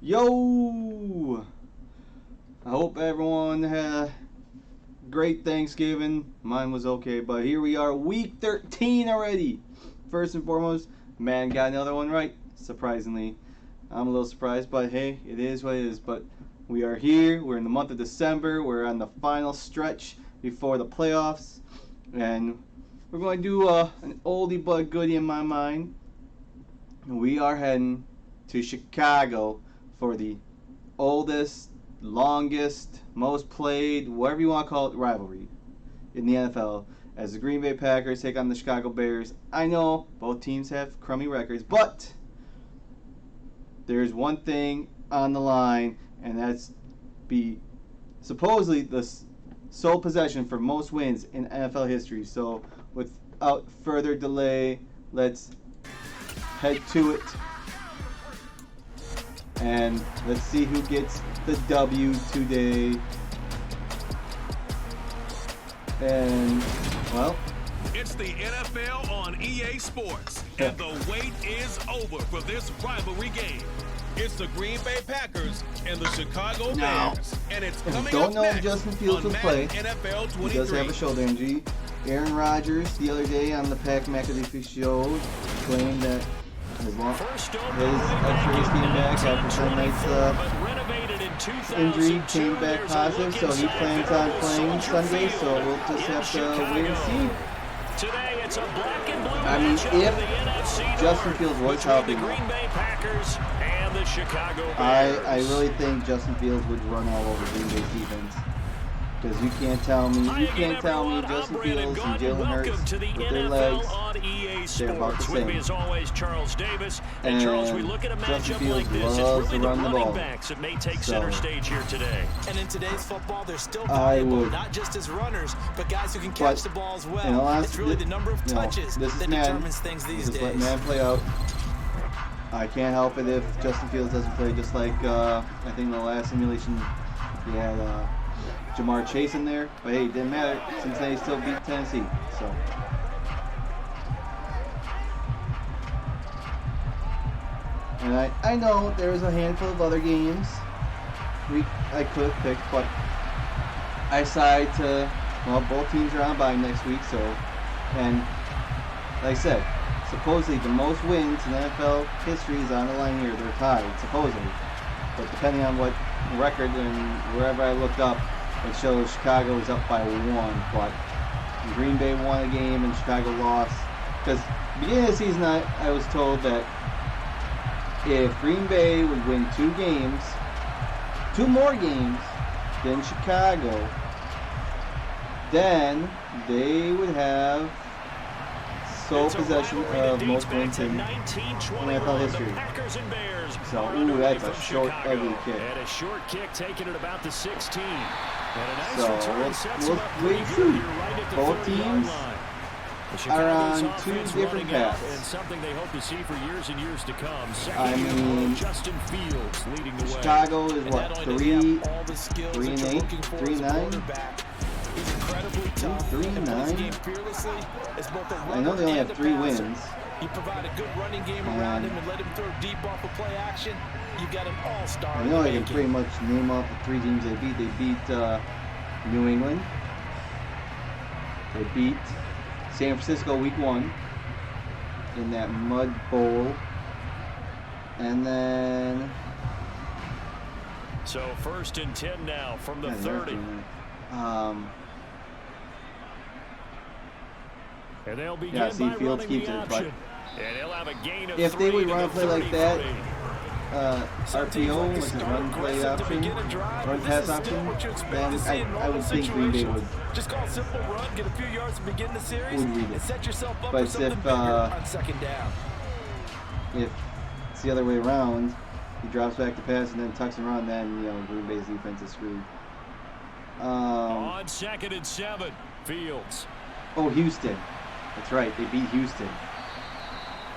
Yo! I hope everyone had a great Thanksgiving. Mine was okay, but here we are, week 13 already. First and foremost, man got another one right, surprisingly. I'm a little surprised, but hey, it is what it is. But we are here, we're in the month of December, we're on the final stretch before the playoffs, and we're going to do an oldie but goodie in my mind. We are heading to Chicago for the oldest, longest, most played, whatever you want to call it, rivalry in the NFL, as the Green Bay Packers take on the Chicago Bears. I know both teams have crummy records, but there's one thing on the line, and that's supposedly the sole possession for most wins in NFL history. So without further delay, let's head to it. And let's see who gets the W today. And, well, it's the NFL on EA Sports, and the wait is over for this rivalry game. It's the Green Bay Packers and the Chicago Bears, and it's coming don't up know if next Justin Fields will on play. Madden NFL 23. He does have a shoulder injury. Aaron Rodgers, the other day on the Pac McAfee show, claimed that his X-rays came back after Sunday's injury, came back positive, so he plans on playing Sunday, so we'll just have to wait and see. I mean, if Justin Fields was healthy, I really think Justin Fields would run all over Green Bay's defense. Because you can't tell me Justin Fields and Jalen Hurts with their legs, they're about the same. And Justin Fields loves to run the ball. So, and in today's football, there's still I would. not just as runners, but guys who can catch the ball as well. It's really the number of touches that determines things these days. Just let man play out. I can't help it if Justin Fields doesn't play, just like I think the last simulation he had Jamar Chase in there, but hey, it didn't matter. Cincinnati still beat Tennessee, so. And I know there's a handful of other games I could have picked, but I decided to, well, both teams are on bye next week, so, and like I said, supposedly the most wins in NFL history is on the line here. They're tied, supposedly, but depending on what record and wherever I looked up, it shows Chicago is up by 1, but Green Bay won a game and Chicago lost. Because beginning of the season, I was told that if Green Bay would win 2 more games than Chicago, then they would have sole possession of most wins in NFL history. So, ooh, that's a short, ugly kick. And a short kick taken at about the 16. So, we'll wait and see. Both teams are on 2 different paths. And something they hope to see for years and years to come. I mean, Justin Fields leading the way. Chicago is what, 3-8, 3-9? He's incredibly tough. 3-9? I know they only have 3 wins. You provide a good running game around him and let him throw deep off of play action. You've got an all-star. I know I can pretty much name off the 3 teams they beat. They beat New England. They beat San Francisco week 1 in that mud bowl. And then... So 1st and 10 now from the 30. And they'll begin by Fields keeps it, but and he'll have a gain of if they would run a play like that, RPO, which is run play option, run pass option, then I would think Green Bay would. Just call a simple run, get a few yards to begin the series, and set yourself up but for something bigger on second down. If it's the other way around, he drops back to pass and then tucks and run, then Green Bay's defense is screwed. On 2nd and 7, Fields. Oh, Houston. That's right, they beat Houston.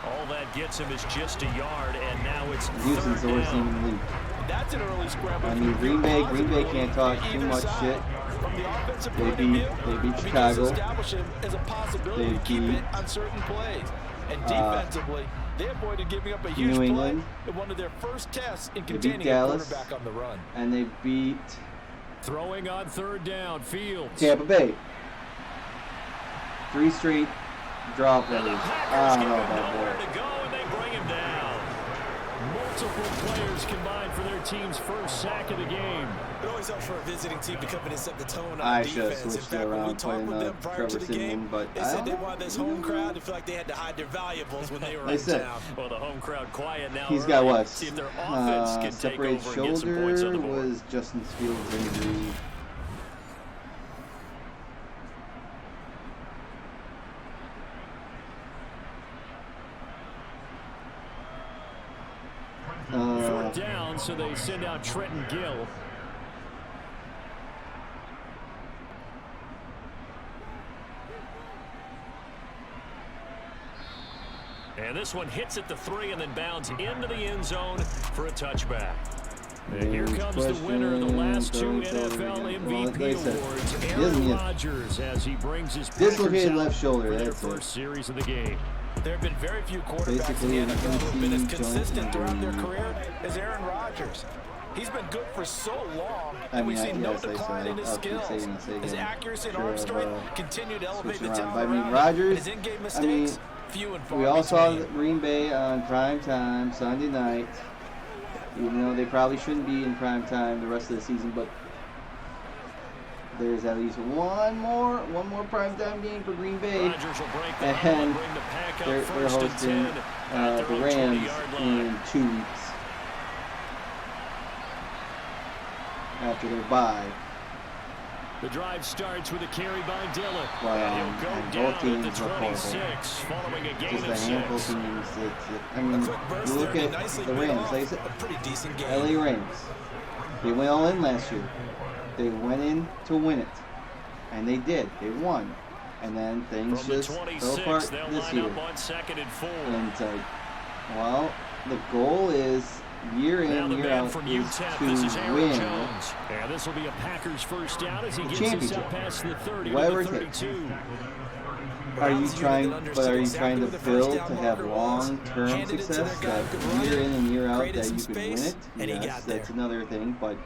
All that gets him is just a yard, and now it's Houston's the worst team in the league. That's an early scramble. I mean, Green Bay can't talk too much shit. They beat Chicago. Establish him as a possibility to keep it on certain plays. And defensively, They avoided giving up a huge New play England. in one of their first tests in They beat containing a Dallas. quarterback on the run. And they beat Throwing on third down, Fields. Tampa Bay. 3 straight drop And the plays. Packers I don't give know him about nowhere that. to go, and they bring him down. Multiple players combined for their team's first sack of the game. It always helps for a visiting team to come in and set the tone on I should have defense. In switched it fact, when we around, talked playing with them prior Trevor to the Simeon, game, but they I said don't they know. wanted this home crowd to feel like they had to hide their valuables when they were They in said. town. Well, the home crowd quiet now. He's got early. what? See if their offense can take Separated over and get some points on shoulder the board. was Justin Fields' injury. Fourth down, so they send out Trenton Gill. And this one hits at the 3 and then bounds into the end zone for a touchback. And here comes the winner of the last 2 NFL MVP awards, Aaron Rodgers, as he brings his dislocated Packers left shoulder. for their That's first series of the game. There have been very few quarterbacks Basically, in the NFL who have been as joint consistent throughout their injury. career as Aaron Rodgers. He's been good for so long, I and mean, we've seen no yes, I decline said in his I'll keep skills. saying this again. His accuracy and Sure, arm strength continue to elevate switching the around. talent But I mean, around him. Rodgers, And his in-game mistakes, few and far we all saw between. Green Bay on prime time Sunday night, even though they probably shouldn't be in prime time the rest of the season. But there's at least one more prime time game for Green Bay, Rodgers will break the huddle and and bring the pack up they're first and hosting 10 at the their own Rams 20-yard line. in 2 weeks after their bye. The drive starts with a carry by Dillon. Wow, And he'll go and down both teams at the look horrible. 26 following a gain Just a of handful of 6. teams. I mean, A quick burst you look there, at nicely the bit Rams. off. Like I said, A pretty decent game. LA Rams. They went all in last year. They went in to win it, and they did. They won, and then things From the just fell 26, apart they'll this line year. up on 2nd and 4. And it's like, well, the goal is year Now in, the year man out from is UTEP, to this is Aaron win Jones. And this will be a Packers first down as he the gets us championship. up past the 30 Whatever to it the takes. 32. Are you Browns trying? unit that But are you understood trying to exactly build where the to first have down marker was, long-term handed it to their success? guy who That could run year it, in and year out created that some you can win space, it. and he Yes, got that's there. another thing. But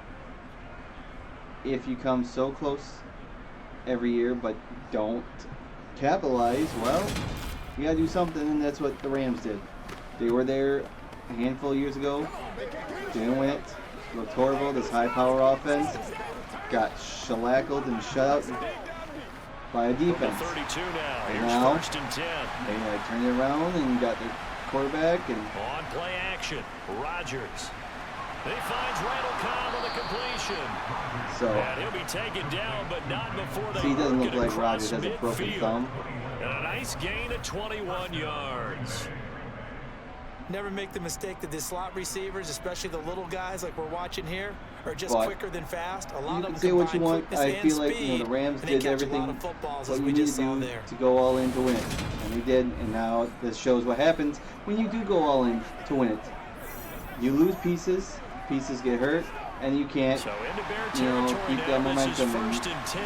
if you come so close every year but don't capitalize, well, you gotta do something, and that's what the Rams did. They were there a handful of years ago, didn't win it, looked horrible. This high-power offense got shellackled and shut out by a From the defense. 32 now. And Here's now, 1st and 10. they turned it around and got their quarterback, and On play action, Rodgers. He finds Randall Cobb on the completion. so And he'll be taken down, but not before they see, he doesn't work look it like across Rodgers has a broken midfield. thumb. And a nice gain of 21 yards. Never make the mistake that the slot receivers, especially the little guys like we're watching here, are just But quicker than fast. A lot You of can them say what you combine want. quickness I and feel like speed, the Rams and they did catch everything a lot of footballs, what as you we need just to saw do there. to go all in to win it, and they did. And now this shows what happens when you do go all in to win it. You lose pieces, pieces get hurt, and you can't. So into Bear You know, territory keep now. that This is momentum. 1st and 10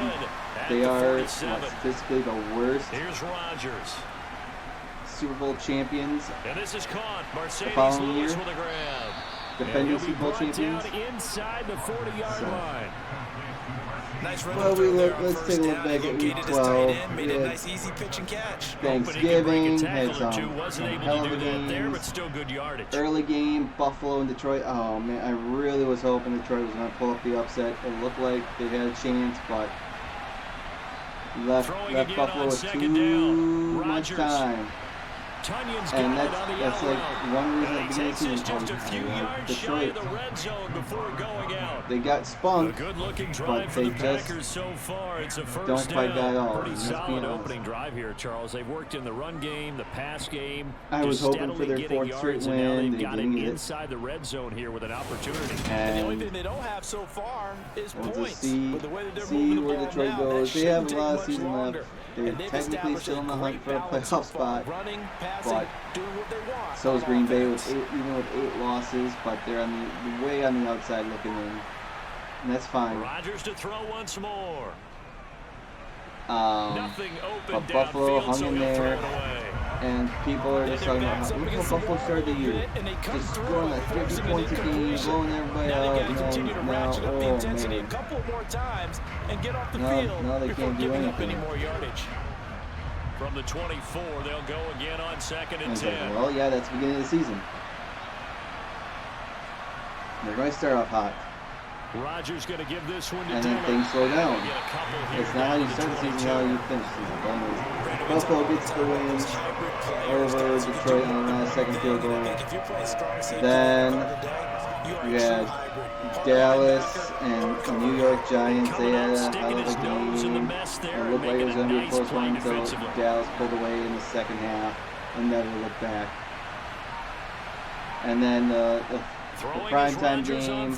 at They the are 47. statistically the worst Here's Rodgers. Super Bowl champions, And this is caught. Mercedes following Lewis year, with a grab. defending And he'll Super be Bowl brought champions. down inside the 40-yard So- line. Nice run Well, let's take a look back at week 12. Made We a had nice easy pitch and catch. Thanksgiving, Hoping he had could break a tackle or some two. Wasn't able hell to of do a that there, but games. still good yardage. Early game, Buffalo and Detroit. Oh man, I really was hoping Detroit was going to pull up the upset. It looked like they had a chance, but left Throwing again Buffalo on with 2nd too down. much Rodgers. time. Tunyon's And got it that's on the like out route. one reason And at he the beginning takes of this the just season. a few I like yards shy of Detroit. the red zone before going out. They got A spunked. good-looking drive for they the just Packers so far. It's a first don't down. fight back at all. Pretty Let's be solid honest. opening drive here, Charles. They've worked in the run game, the pass game. I was just hoping for steadily their getting fourth straight yards, and now win. they've They got it didn't get it. inside the red zone here with an opportunity. And the only And thing they don't have so far is we'll points. just see, But the way that they're moving the where ball Detroit now, goes. that They have a shouldn't lot of take much season longer. left. They're And they've technically established still in the a hunt great for a balance so playoff far. spot. Running, passing, But doing what they want. so is on Green Bay offense. with even with 8 losses, but they're on the way on the outside looking in, and that's fine. Rodgers to throw once more. Um, Nothing open but Buffalo downfield, hung so in he'll throw there. it away. And people are just talking about how look how Buffalo started the year. Just scoring like 50 points a game, blowing everybody out, and then now, oh man. Now they can't do anything. From the 24, they'll go again on 2nd and 10. Like, well, yeah, that's the beginning of the season. They're going to start off hot. Rodgers going to give this one to and then things slow down. It's not how you start the season, how you finish the season. Buffalo gets the win over Detroit on the last second field goal. Then you had Dallas and the New York Giants. They had a hell of a game. It looked like it was going to be a close one until Dallas pulled away in the second half and never looked back. And then the primetime game.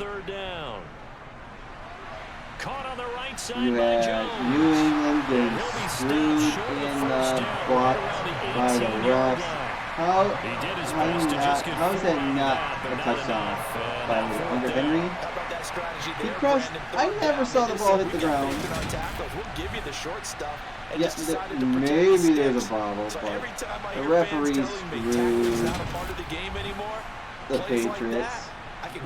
Caught on the right side you had New England getting screwed in the block by the refs. How is that not a touchdown by under Henry? He crushed. I never saw the ball hit the ground. Yes, maybe there's a bobble, but the referees screwed the Patriots.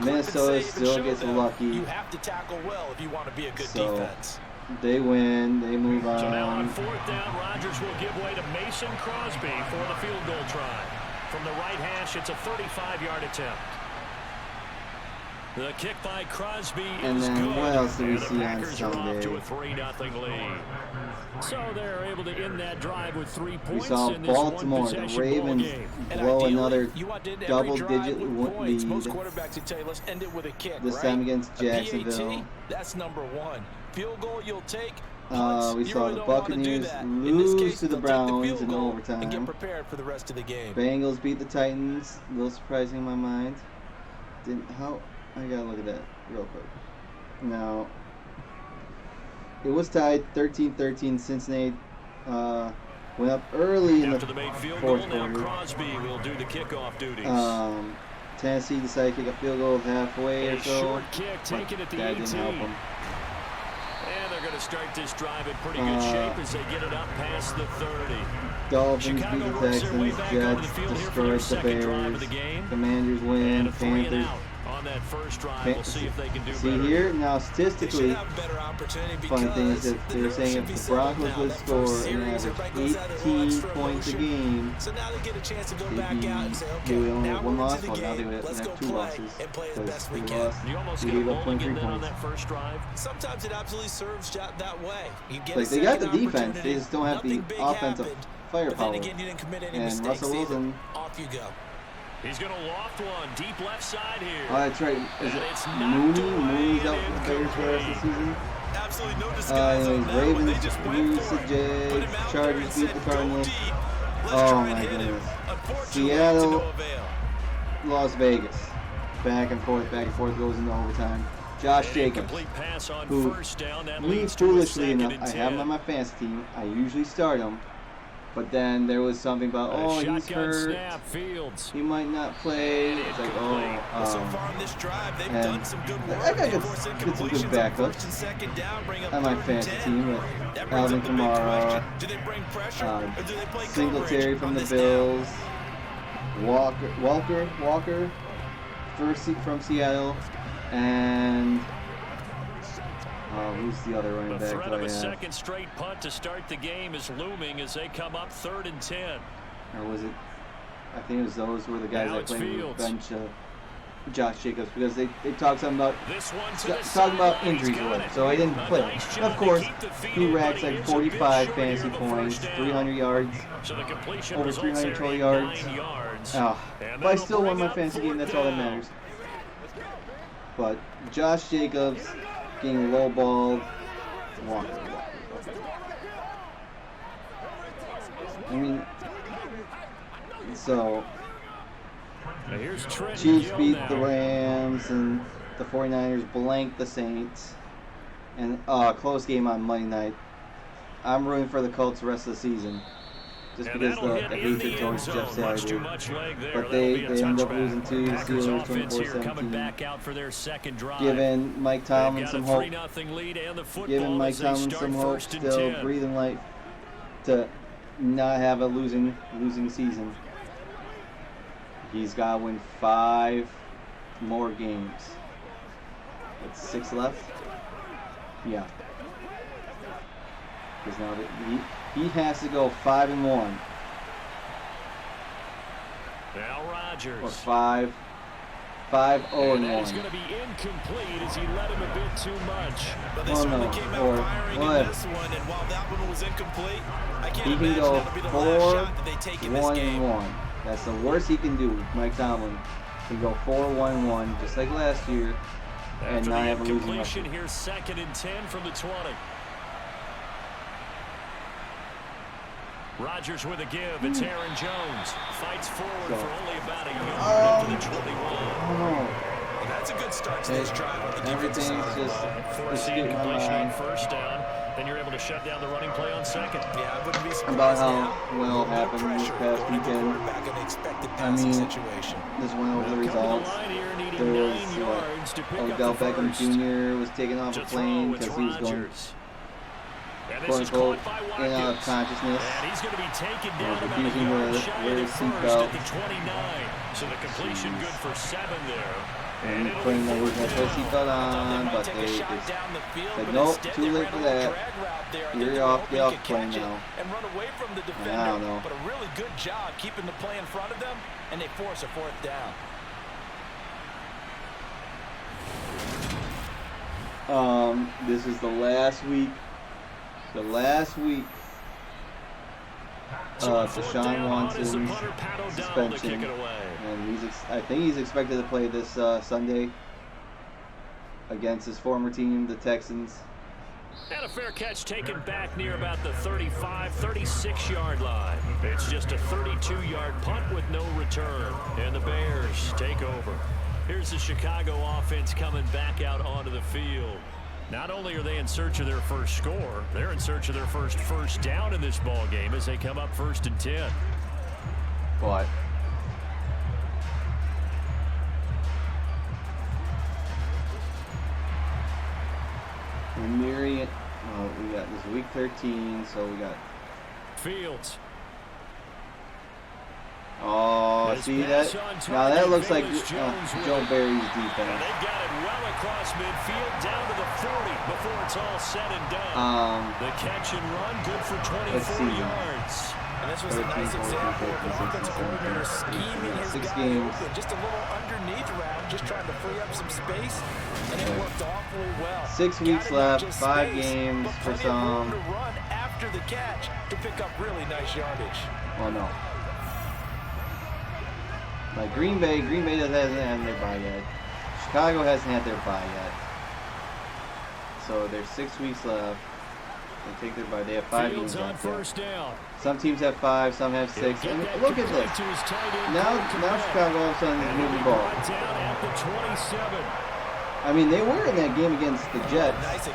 Minnesota still gets lucky. You have to tackle well if you want to be a good defense. They win. They move on. So now on 4th down, Rodgers will give way to Mason Crosby for the field goal try. From the right hash, it's a 35-yard attempt. The kick by Crosby is good. And then what else do we see on Packers are off to a Sunday? 3-0 lead. So they're able to end that drive with 3 points. We saw in this Baltimore, the Ravens, blow another double-digit lead. Most quarterbacks would tell you, let's end it with a kick, this time against Jacksonville. That's number 1. Field goal you'll take. We saw the Buccaneers lose to the Browns in overtime. And get prepared for the rest of the game. Bengals beat the Titans. A little surprising in my mind. I gotta look at that real quick. Now, it was tied 13-13. Cincinnati went up early in the fourth quarter. Crosby will do the kickoff duties. Tennessee decided to kick a field goal halfway or so. Short kick taken at the 18. Didn't help them. And they're going to start this drive in pretty good shape as they get it up past the 30. Dolphins beat the Texans. Jets destroyed the Bears. Commanders win. Panthers. On that first drive, we'll see if they can do better. See here, now statistically, funny thing is that they were saying if the Broncos would score an average 18 points a game, they would only have one loss. Well, now they would have 2 losses because they gave up 23 points. Sometimes it absolutely serves that way. Like they got the defense, they just don't have the offensive firepower. And Russell Wilson. Off you go. He's going to loft one deep left side here. Oh, that's right. Is it Mooney? Mooney's out for the Bears for the rest of the season. Absolutely no disguise on that. Ravens lose to Jags. Chargers beat the Cardinals. Oh my goodness. Seattle, Las Vegas. Back and forth goes into overtime. Josh Jacobs, who me foolishly enough, I have him on my fantasy team. I usually start him. But then there was something about, oh, he's hurt. He might not play. It's like, oh, and that guy gets some good backups on my fantasy team with Alvin Kamara, Singletary from the Bills, Walker from Seattle, and who's the other running back? The threat of a second straight punt to start the game is looming as they come up 3rd and 10. Or was it? I think it was those were the guys that played with bench Josh Jacobs because they talked something about injuries or whatever. So I didn't play. And of course, he racks like 45 fantasy points, 300 yards, over 300 total yards. But I still won my fantasy game. That's all that matters. But Josh Jacobs getting lowballed. Walker. I mean, so Chiefs beat the Rams and the 49ers blanked the Saints. And close game on Monday night. I'm rooting for the Colts the rest of the season. Just because the hatred towards Jeff Saturday. But they end up losing to the Steelers 24-17. Giving Mike Tomlin some hope. Giving Mike Tomlin some hope. Still breathing life to not have a losing season. He's got to win 5 more games. That's 6 left. Yeah. Because now he has to go 5-1. Now Rodgers. Or 5-0-1. It's going to be incomplete as he let him a bit too much. But they certainly came out firing in this one, and while that one was incomplete, I can't imagine that'll be the last shot that they take in this game. 4-1-1. That's the worst he can do. Mike Tomlin can go 4-1-1 just like last year and not have a losing record. Here's 2nd and 10 from the 20. Rodgers with a give. It's Aaron Jones. Fights forward for only about a yard into the 21. Well, that's a good start to this drive on the defensive side. Forcing completion on 1st down. Then you're able to shut down the running play on 2nd. Yeah, I wouldn't be surprised about how well happened this past weekend. I mean, just went over the results. There was Odell Beckham Jr. was taken off a plane because he was going, quote-unquote, in and out of consciousness. And he's going to be taken down about refusing to wear his seatbelt. So the completion good for 7 there. And putting the seatbelt on, but they just said, nope, too late for that. You're off the plane now. And run away from the defender, I don't know. but a really good job keeping the play in front of them, and they force a 4th down. This is the last week. The last week of Deshaun Watson's suspension, and I think he's expected to play this Sunday against his former team, the Texans. And a fair catch taken back near about the 35, 36-yard line. It's just a 32-yard punt with no return, and the Bears take over. Here's the Chicago offense coming back out onto the field. Not only are they in search of their first score, they're in search of their first down in this ball game as they come up 1st and 10. But we're nearing it. We got this week 13, so we got Fields. Oh, see that? Now that looks like Joe Barry's defense. And they got it well across midfield down to the 40 before it's all said and done. The catch and run good for 24 yards. And this was a nice example of an offensive coordinator scheming his guy open. Just a little underneath route, just trying to free up some space, and it worked awfully well. 6 weeks left, 5 games for some. To run after the catch to pick up really nice yardage. Oh no. Like Green Bay hasn't had their bye yet. Chicago hasn't had their bye yet. So there's 6 weeks left. They take their bye. They have 5 games left. Some teams have 5, some have 6. And look at this. Now Chicago all of a sudden is moving the ball. I mean, they were in that game against the Jets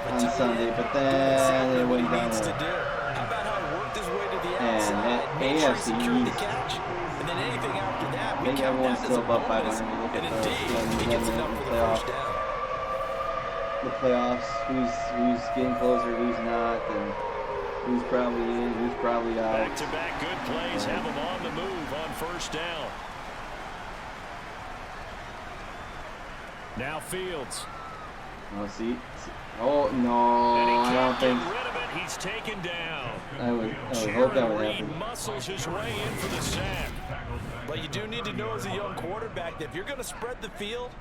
on Sunday, but then they went down there. And that AFC East. I think everyone's still above 500. Look at the playoffs, who's getting closer, who's not, and who's probably in, who's probably out. Back-to-back good plays have them on the move on 1st down. Now Fields. Oh, see. Oh no, I don't think. He's taken down. I would hope that would happen. Muscles his way in for the sack. But you do need to know as a young quarterback that if you're going to spread the field,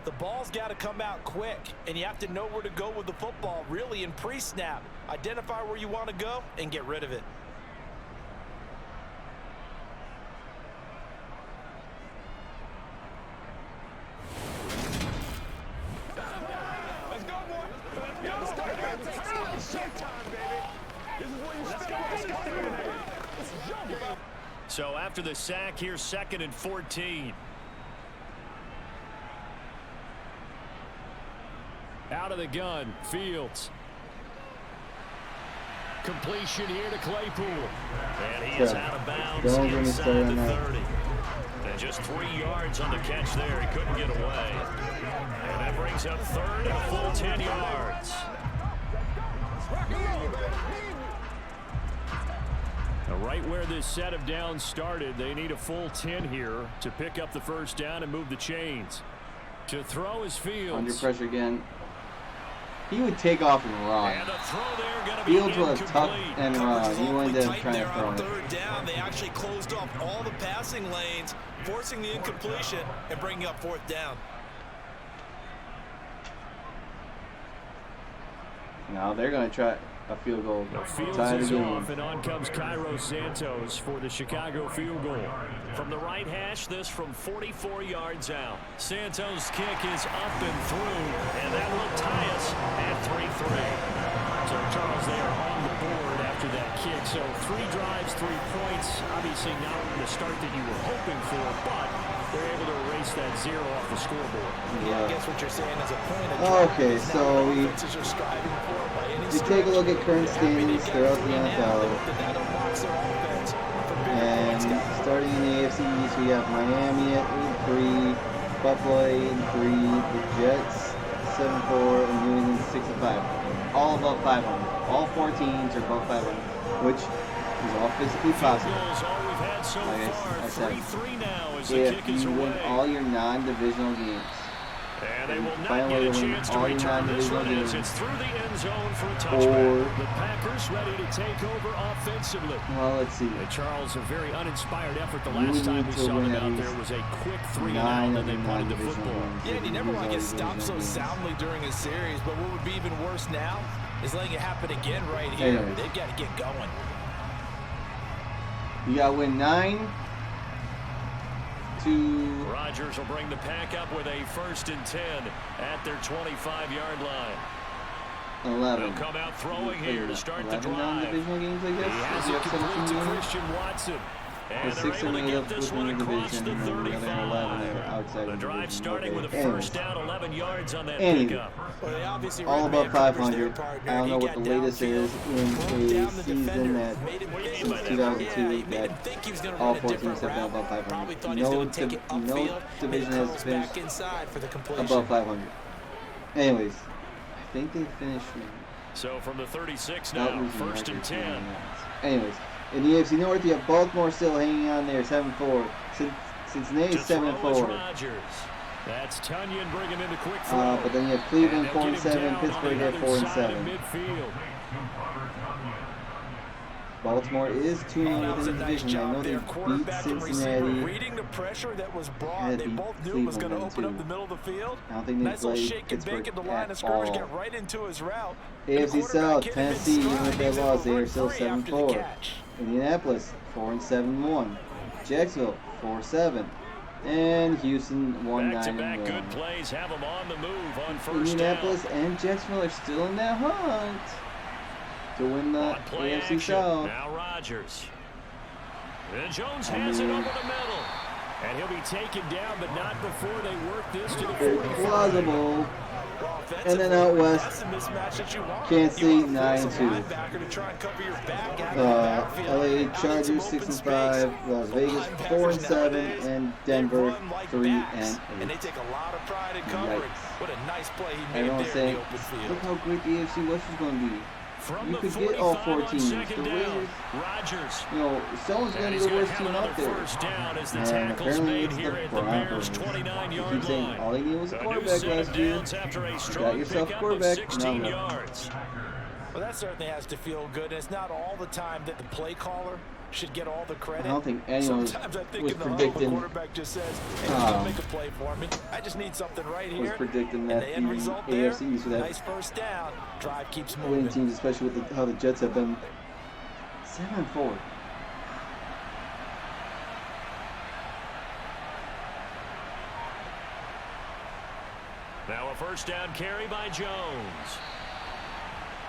the ball's got to come out quick, and you have to know where to go with the football, really, in pre-snap. Identify where you want to go and get rid of it. So after the sack, here's 2nd and 14. Out of the gun, Fields. Completion here to Claypool. And he is out of bounds inside the 30. And just 3 yards on the catch there. He couldn't get away. And that brings up 3rd and a full 10 yards. Right where this set of downs started, they need a full 10 here to pick up the first down and move the chains. To throw is Fields. Under pressure again. He would take off and run. And the throw there gonna be Fields would have incomplete. tucked and run. He wanted to try there to throw on it. third down. They actually closed off all the passing lanes, forcing the incompletion and bringing up fourth down. Now they're going to try a field goal. Fields Tie the is game. off, and on comes Cairo Santos for the Chicago field goal. From the right hash, this from 44 yards out. Santos' kick is up and through, and that will tie us at 3-3. So, Charles, they are on the board after that kick. So, 3 drives, 3 points. Obviously not the start that you were hoping for, but they're able to erase that 0 off the scoreboard. Yeah, I guess what you're saying is a point of Okay, so we take a look at current standings throughout the NFL. And starting in the AFC East, we have Miami at 8-3, Buffalo at 8-3, the Jets 7-4, and New England 6-5. All above 500. All 4 teams are above 500, which is all physically possible. Like I said, if you win all your non-divisional games, and they will not get a chance to return this one as it's through the end zone for a touchback. The Packers ready to take over offensively. Well, let's see. And Charles, a very uninspired effort the last time we saw them out there was a quick 3-and-out, and they punted the football. Yeah, and you never want to get stopped so soundly during a series, but what would be even worse now is letting it happen again right here. They've got to get going. You got to win 9 to... Rodgers will bring the pack up with a 1st and 10 at their 25-yard line. 11. They'll come out throwing here to start the drive. Non-divisional games, I guess. He has it complete to Christian Watson. And the they're 6 able and to 8 get up this within one the across division, the and the other 11 are outside The drive starting with a Anyway. first down, 11 yards on that Anyway. pickup. All above 500. I don't know what the latest is in a season that since 2002 that all 4 teams have been above 500. No division has finished above 500. Anyways, I think they finished. So from the 36 now, 1st and 10. Anyways, in the AFC North, you have Baltimore still hanging on there, 7-4. Cincinnati 7-4. That's Tunyon bringing in the quick throw. But then you have Cleveland 4-7, Pittsburgh at 4-7. Baltimore is 2-0 within the division. I know they beat Cincinnati. Reading the pressure that was brought, they both knew it was going to open up the middle of the field. I don't think they Nice little played shake and bake Pittsburgh at the line of at scrimmage, all. get right into his route. AFC South, Tennessee, even with that loss, they are still 7-4. Indianapolis 4-7-1. Jacksonville 4-7. And Houston 1-9-1. Back-to-back good plays have them on the move on first Indianapolis down. and Jacksonville are still in that hunt to win the AFC action. South. Now Rodgers. And Jones has it over the middle. And he'll be taken down, but not before they work this to the 45. Plausible. And then out west, Kansas City 9-2. LA Chargers 6-5, Las Vegas 4-7, and Denver 3-8. And they take a lot of pride in coverage. What a nice play he made Everyone's there in saying, the open field. look how great the AFC West is going to be. From You the could get all 4 45 teams. on The second Raiders, down, Rodgers. someone's going to be the worst team out there. First down as the And tackles apparently made it's here the at the Bears' Broncos. 29-yard Keep saying line. all they needed was a A new quarterback set of last year. downs after a You got strong yourself a pickup quarterback. of 16 Now, yards. Well, that certainly has to feel good. And it's not all the time that the play caller should get all the credit. I don't think anyone Sometimes I think was in the huddle, predicting. the quarterback just says, hey, don't make a play for me. I just need something right here. Was predicting and that the end the result there, AFC East would have nice first down. Drive keeps winning moving. teams, especially with how the Jets have been 7-4. Now a first down carry by Jones.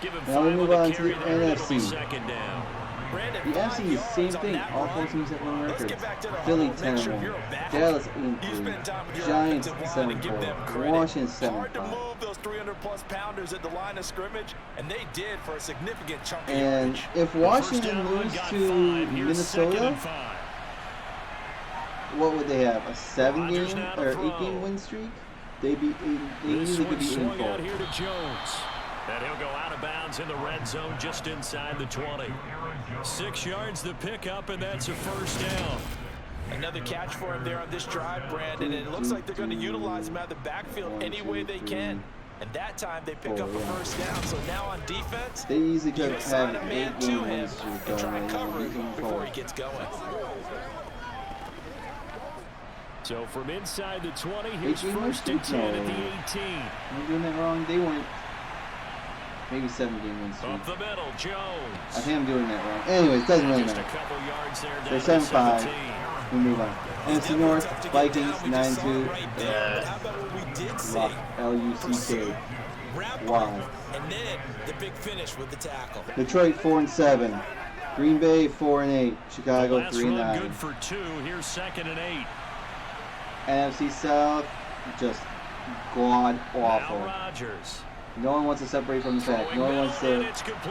Give him Now we 5 move on on the to carry the there. It'll be NFC. second down. Brandon, The NFC is the same thing. All 4 teams have won records. Philly 10-1, Dallas 8-3, Giants 7-4, Washington Hard to 7-5. move those 300-plus pounders at the line of scrimmage, and they did for a significant chunk of And yardage. if Washington loses to Minnesota, what would they have? A 7-game or 8-game win streak? They easily could be in swung out for. here to Jones. And he'll go out of bounds in the red zone just inside the 20. 6 yards the pickup, and that's a first down. Another catch for him there on this drive, Brandon, and it looks like they're going to utilize him out of the backfield any way they can. And that time they pick up a first down. So now on defense, they easily could have assign had a man 8 to game him wins and try and cover it before he gets going. So from inside the 20, here's first and 10 at the 18. Am I doing that wrong? They weren't. Maybe 7 game wins streak. Up the middle, Jones. I think I'm doing that wrong. Anyways, it doesn't really Just matter. a couple yards there. They're 7-5. We move on. NFC North, Vikings 9-2. L-U-C-K. Wow. And then the big finish with the tackle. Detroit 4-7. Green Bay 4-8. Chicago 3-9. Good for 2. Here's 2nd and 8. NFC South, just god awful. Now Rodgers. No one wants to separate from the pack. No one wants to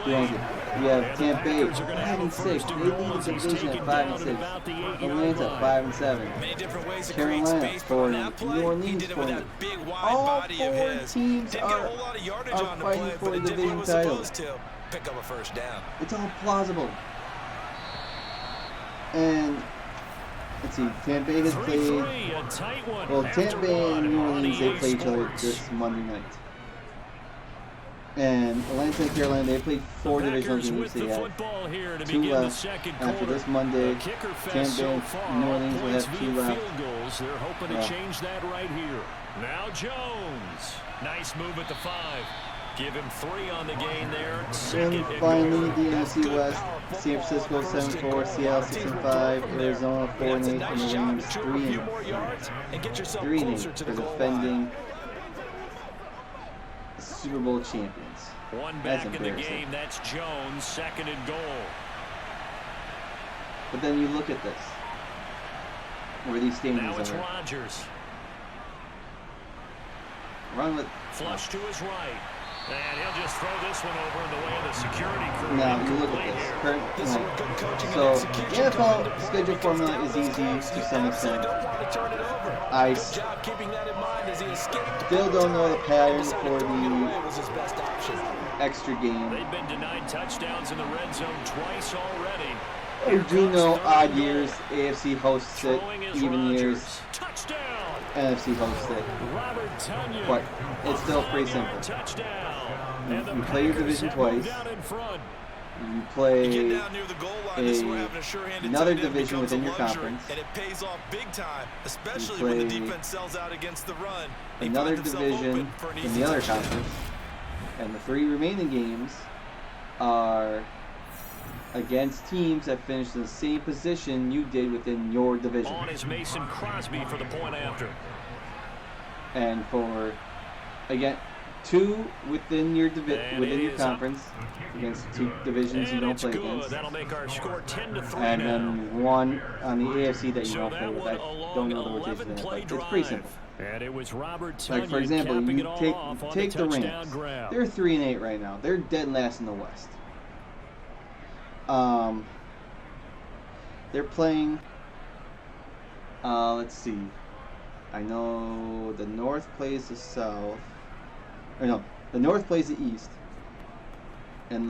do anything. We have Tampa Bay 5-6. They lead the division at 5-6. Atlanta 5-7. Carolina 4-8. New Orleans 4-8. All 4 teams are fighting for the division title. Pick up a first down. It's all plausible. And let's see, Tampa Bay has played. Well, Tampa Bay and New Orleans, they play each other this Monday night. And Atlanta and Carolina, they played 4 divisional games. They have 2 left after this Monday. Tampa Bay and New Orleans will have 2 left. They're hoping to change that right here. Now Jones. Nice move at the 5. Give him 3 on the gain there. And finally, the NFC West. San Francisco 7-4, Seattle 6-5, Arizona 4-8, and the Rams 3-8 for defending Super Bowl champions. One back in the game. That's Jones, 2nd and goal. But then you look at this, where these stadiums now it's are. Rodgers. Run with flush to his right. And he'll just throw this one over in the way of the security crew. Now, you look at this. So, the NFL schedule formula is easy to some extent. I still don't know the pattern for the extra game. They've been denied touchdowns in the red zone twice already. I do know odd years, AFC hosts it, even years, NFC hosts it. But it's still pretty simple. You play your division twice. You play another division within your conference. And it pays off big time, especially when the defense sells out against the run. Another division in the other conference. And the 3 remaining games are against teams that finished in the same position you did within your division. On is Mason Crosby for the point after. And for, again, 2 within your conference against 2 divisions you don't play against. That'll make our score 10-3 and then 1 on the AFC that you don't play with. I don't know the rotation in it, but it's pretty simple. And it was Robert like, for example, you take the Rams. They're 3-8 right now. They're dead last in the West. They're playing, let's see. I know the North plays the South. Or no, the North plays the East. And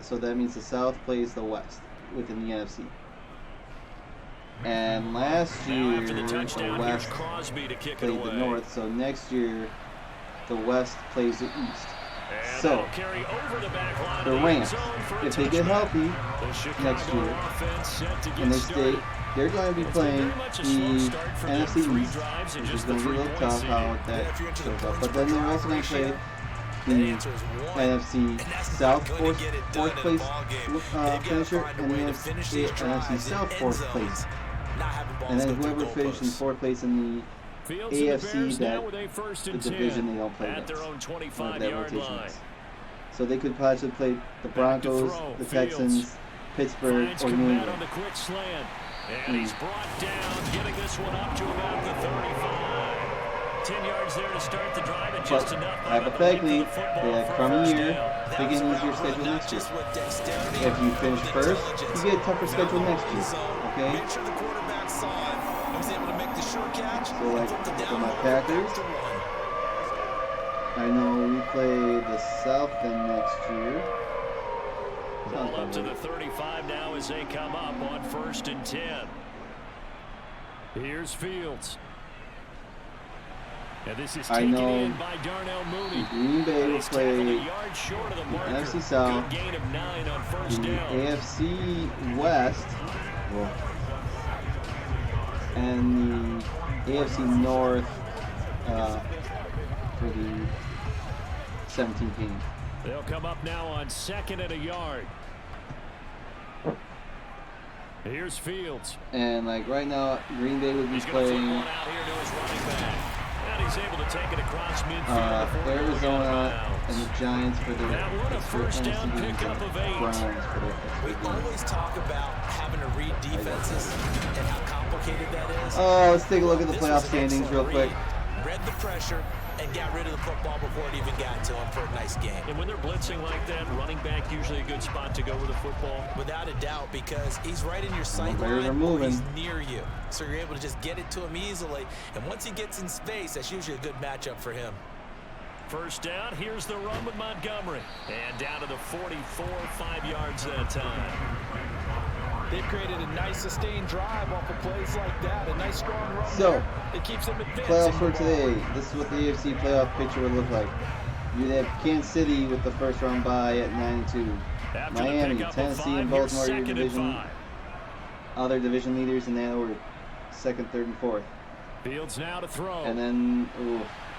so that means the South plays the West within the NFC. And last year, the West played the North. So next year, the West plays the East. So, the Rams, if they get healthy next year, and they stay, they're going to be playing the NFC East, which is going to be a little tough how that shows up. But then they're also going to play the NFC South fourth place finisher and the NFC South 4th place. And then whoever finishes in 4th place in the AFC, that the division they don't play against. That rotation is. So they could possibly play the Broncos, the Texans, Pittsburgh, or New England. And he's brought down, getting this one up to about the 35. 10 yards there to start the drive, and just enough. Hypothetically, they had a crummy year. They get an easier schedule next year. If you finish first, you get a tougher schedule next year. Okay? So like for my Packers, I know we play the South End next year. Ball up to the 35 now as they come up on 1st and 10. Here's Fields. And this is taken in by Darnell Mooney. Green Bay will play a yard short of the marker. NFC South, good gain of 9 on 1st down. AFC West, and the AFC North for the 17th game. They'll come up now on 2nd and a yard. Here's Fields. And like right now, Green Bay would be playing out here to his running back. And he's able to take it across midfield. Arizona and the Giants for their first down pickup of 8. Browns for their We always talk about having to read defenses and how complicated that is. Oh, let's take a look at the playoff standings real quick. Read the pressure and got rid of the football before it even got to him for a nice game. And when they're blitzing like that, running back usually a good spot to go with the football. Without a doubt, because he's right in your sight Bears are line, moving. he's near you. So you're able to just get it to him easily. And once he gets in space, that's usually a good matchup for him. First down, here's the run with Montgomery. And down to the 44, 5 yards that time. They've created a nice sustained drive off of plays like that. A nice strong run So, there. It keeps them advancing. Playoffs for today. This is what the AFC playoff picture would look like. You'd have Kansas City with the first round bye at 9-2. Miami, Tennessee, and Baltimore your division. Other division leaders in that order. 2nd, 3rd, and 4th. Fields now to throw. And then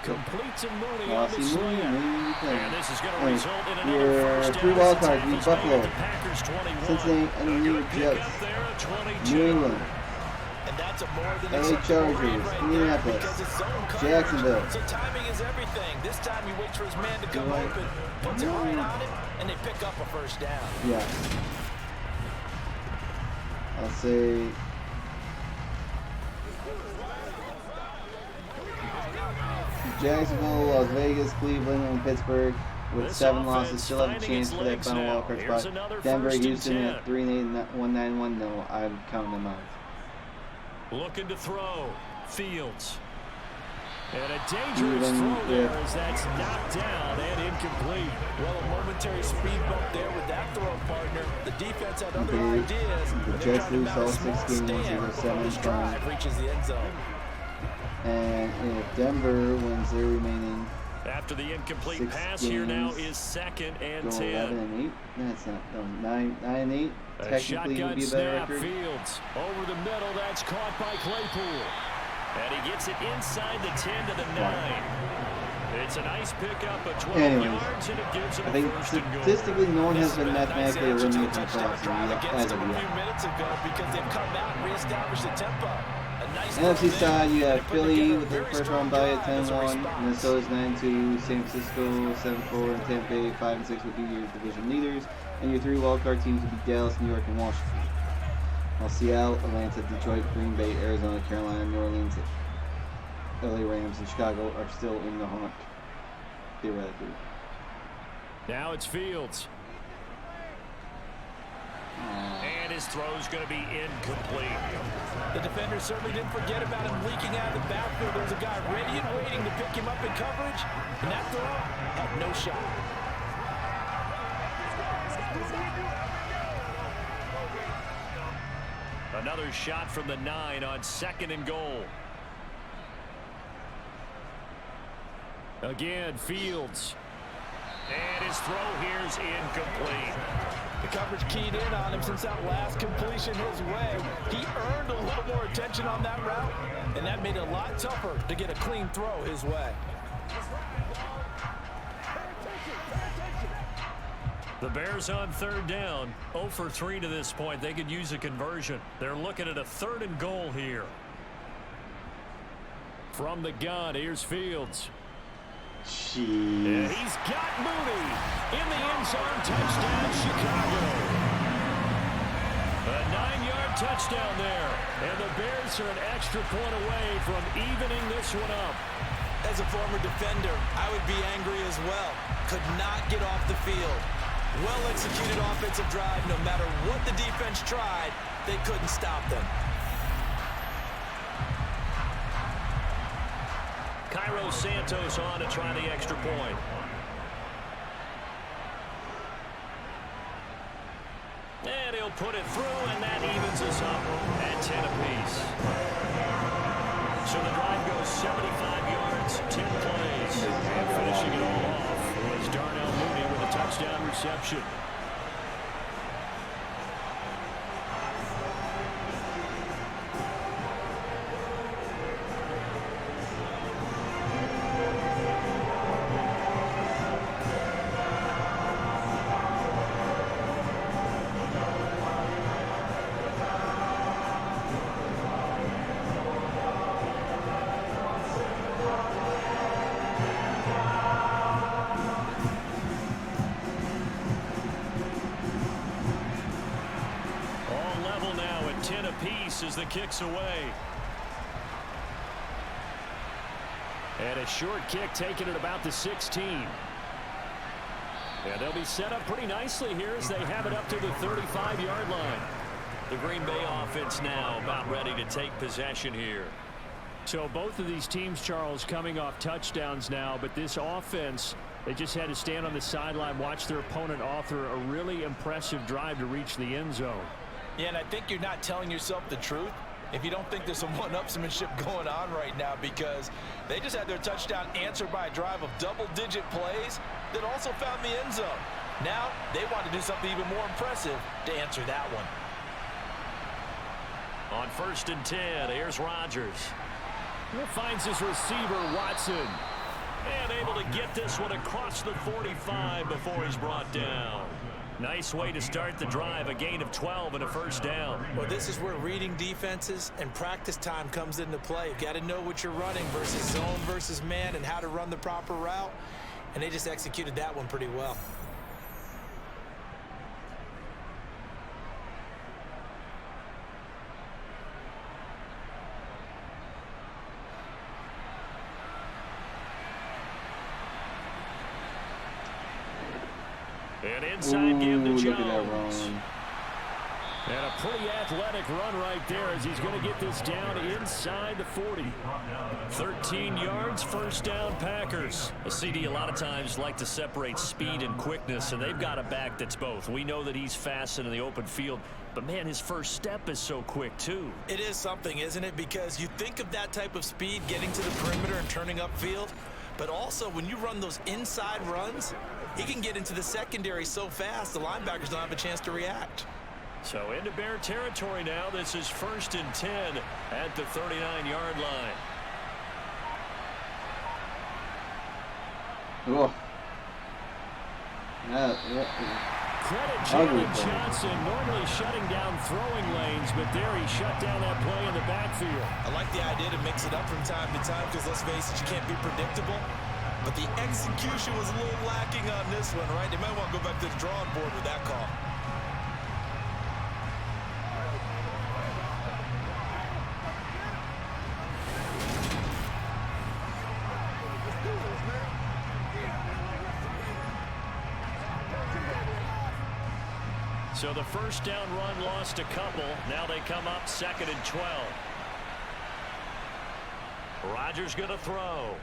completes a Mooney on the slant. And this is going to result in another first down. 3 wild cards beat Buffalo, Cincinnati, and New York Jets, New England, And that's a more than LA Chargers, Indianapolis, Jacksonville. So timing is everything. This time he waits for his man to come open, puts it right on it, and they pick up a first down. Yeah. I'll say Jacksonville, Las Vegas, Cleveland, and Pittsburgh with 7 losses still have a chance for that final wildcard spot. Denver, Houston at 3-8, 1-9-1. No, I'm counting them out. Looking to throw. Fields. And a dangerous throw there as that's knocked down and incomplete. Well, a momentary speed bump there with that throw partner. The defense had other ideas. The Jets lose all 6 games. They go 7-5. Reaches the end zone. And if Denver wins their remaining after the incomplete 6 pass games, here now is 2nd and go 10. 11-8. That's not 9-8. Technically, would be a better record. Fields over the middle. That's caught by Claypool, and he gets it inside the 10 to the 9. It's a nice pickup of 12 yards, and it gives him I think first and goal. statistically, no one has been mathematically eliminated from playoffs as of A few yet. minutes ago because they've come out and reestablished the tempo. NFC side, you have Philly with their first round bye at 10-1, Minnesota's 9-2, San Francisco 7-4, and Tampa Bay 5-6 would be your division leaders, and your 3 wildcard teams would be Dallas, New York, and Washington. While Seattle, Atlanta, Detroit, Green Bay, Arizona, Carolina, New Orleans, LA Rams, and Chicago are still in the hunt, theoretically. Now it's Fields. And his throw's going to be incomplete. The defender certainly didn't forget about him leaking out of the backfield. There was a guy ready and waiting to pick him up in coverage, and that throw had no shot. Another shot from the 9 on 2nd and goal. Again, Fields. And his throw here's incomplete. The coverage keyed in on him since that last completion his way. He earned a little more attention on that route, and that made it a lot tougher to get a clean throw his way. The Bears on 3rd down, 0 for 3 to this point. They could use a conversion. They're looking at a 3rd and goal here. From the gun, here's Fields. Jeez. And he's got Mooney in the end zone. Touchdown, Chicago. A 9-yard touchdown there. And the Bears are an extra point away from evening this one up. As a former defender, I would be angry as well. Could not get off the field. Well-executed offensive drive. No matter what the defense tried, they couldn't stop them. Cairo Santos on to try the extra point. And he'll put it through, and that evens us up at 10 apiece. So the drive goes 75 yards, 10 plays. And finishing it all off was Darnell Mooney with a touchdown reception. As the kick's away. And a short kick taken at about the 16. And they'll be set up pretty nicely here as they have it up to the 35-yard line. The Green Bay offense now about ready to take possession here. So both of these teams, Charles, coming off touchdowns now, but this offense, they just had to stand on the sideline, watch their opponent author a really impressive drive to reach the end zone. Yeah, and I think you're not telling yourself the truth if you don't think there's some one-upsmanship going on right now, because they just had their touchdown answered by a drive of double-digit plays that also found the end zone. Now they want to do something even more impressive to answer that one. On 1st and 10, here's Rodgers. He finds his receiver, Watson. And able to get this one across the 45 before he's brought down. Nice way to start the drive, a gain of 12 and a first down. Well, this is where reading defenses and practice time comes into play. You've got to know what you're running versus zone versus man and how to run the proper route. And they just executed that one pretty well. And inside give to Jones. Look at that run. And a pretty athletic run right there as he's going to get this down inside the 40. 13 yards, first down, Packers. A CD a lot of times like to separate speed and quickness, and they've got a back that's both. We know that he's fast and in the open field, but man, his first step is so quick too. It is something, isn't it? Because you think of that type of speed getting to the perimeter and turning upfield, but also when you run those inside runs, he can get into the secondary so fast the linebackers don't have a chance to react. So into Bear territory now. This is 1st and 10 at the 39-yard line. Oh. Credit Jalen Johnson, normally shutting down throwing lanes, but there he shut down that play in the backfield. I like the idea to mix it up from time to time because, let's face it, you can't be predictable. But the execution was a little lacking on this one, right? They might want to go back to the drawing board with that call. So the first down run lost a couple. Now they come up 2nd and 12. Rodgers going to throw.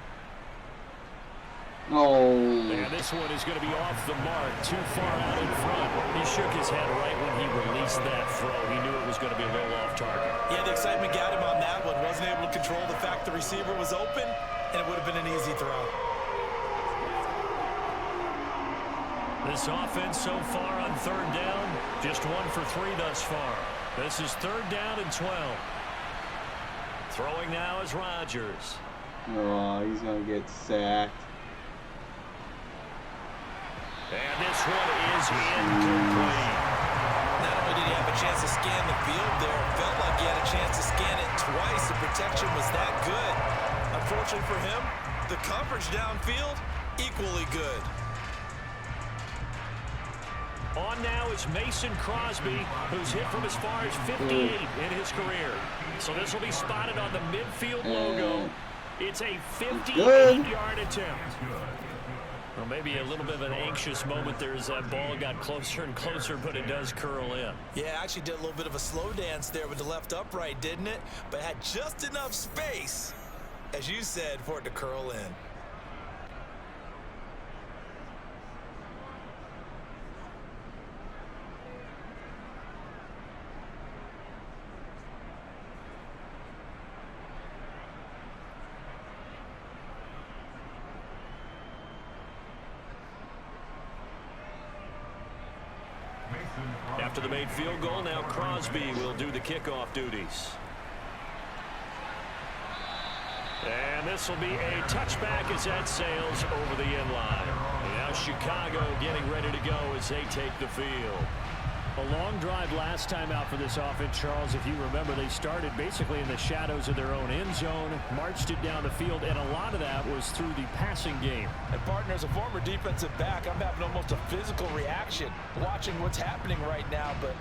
Oh. And this one is going to be off the mark, too far out in front. He shook his head right when he released that throw. He knew it was going to be a little off target. Yeah, the excitement got him on that one. Wasn't able to control the fact the receiver was open, and it would have been an easy throw. This offense so far on 3rd down, just 1 for 3 thus far. This is 3rd down and 12. Throwing now is Rodgers. Oh, he's going to get sacked. And this one is incomplete. Not only did he have a chance to scan the field there, it felt like he had a chance to scan it twice. The protection was that good. Unfortunately for him, the coverage downfield, equally good. On now is Mason Crosby, who's hit from as far as 58 in his career. So this will be spotted on the midfield logo. It's a 58-yard attempt. Well, maybe a little bit of an anxious moment there as that ball got closer and closer, but it does curl in. Yeah, actually did a little bit of a slow dance there with the left upright, didn't it? But had just enough space, as you said, for it to curl in. After the made field goal, now Crosby will do the kickoff duties. And this will be a touchback as that sails over the end line. And now Chicago getting ready to go as they take the field. A long drive last time out for this offense, Charles. If you remember, they started basically in the shadows of their own end zone, marched it down the field, and a lot of that was through the passing game. And partner, as a former defensive back, I'm having almost a physical reaction watching what's happening right now. But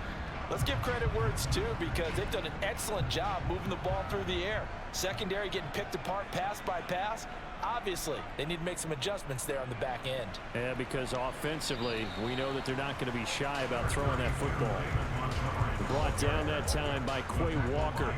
let's give credit where it's due, because they've done an excellent job moving the ball through the air. Secondary getting picked apart pass by pass. Obviously, they need to make some adjustments there on the back end. Yeah, because offensively, we know that they're not going to be shy about throwing that football. Brought down that time by Quay Walker.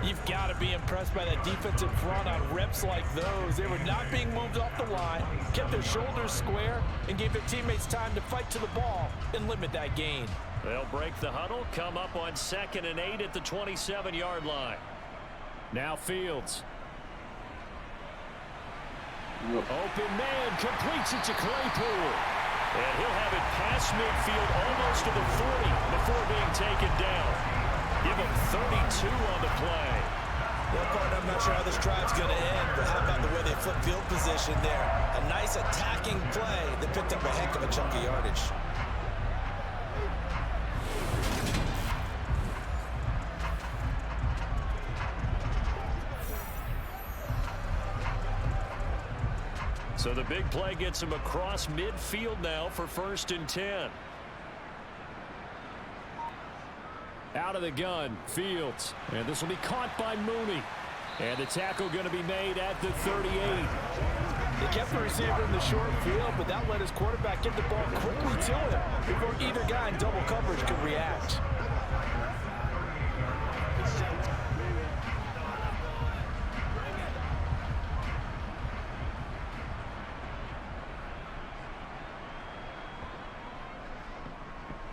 You've got to be impressed by that defensive front on reps like those. They were not being moved off the line, kept their shoulders square, and gave their teammates time to fight to the ball and limit that gain. They'll break the huddle, come up on 2nd and 8 at the 27-yard line. Now Fields. Open man, completes it to Claypool. And he'll have it past midfield almost to the 40 before being taken down. Give him 32 on the play. Well, partner, I'm not sure how this drive's going to end, but how about the way they flip field position there? A nice attacking play that picked up a heck of a chunk of yardage. So the big play gets him across midfield now for 1st and 10. Out of the gun, Fields. And this will be caught by Mooney. And the tackle going to be made at the 38. They kept the receiver in the short field, but that let his quarterback get the ball quickly to him before either guy in double coverage could react.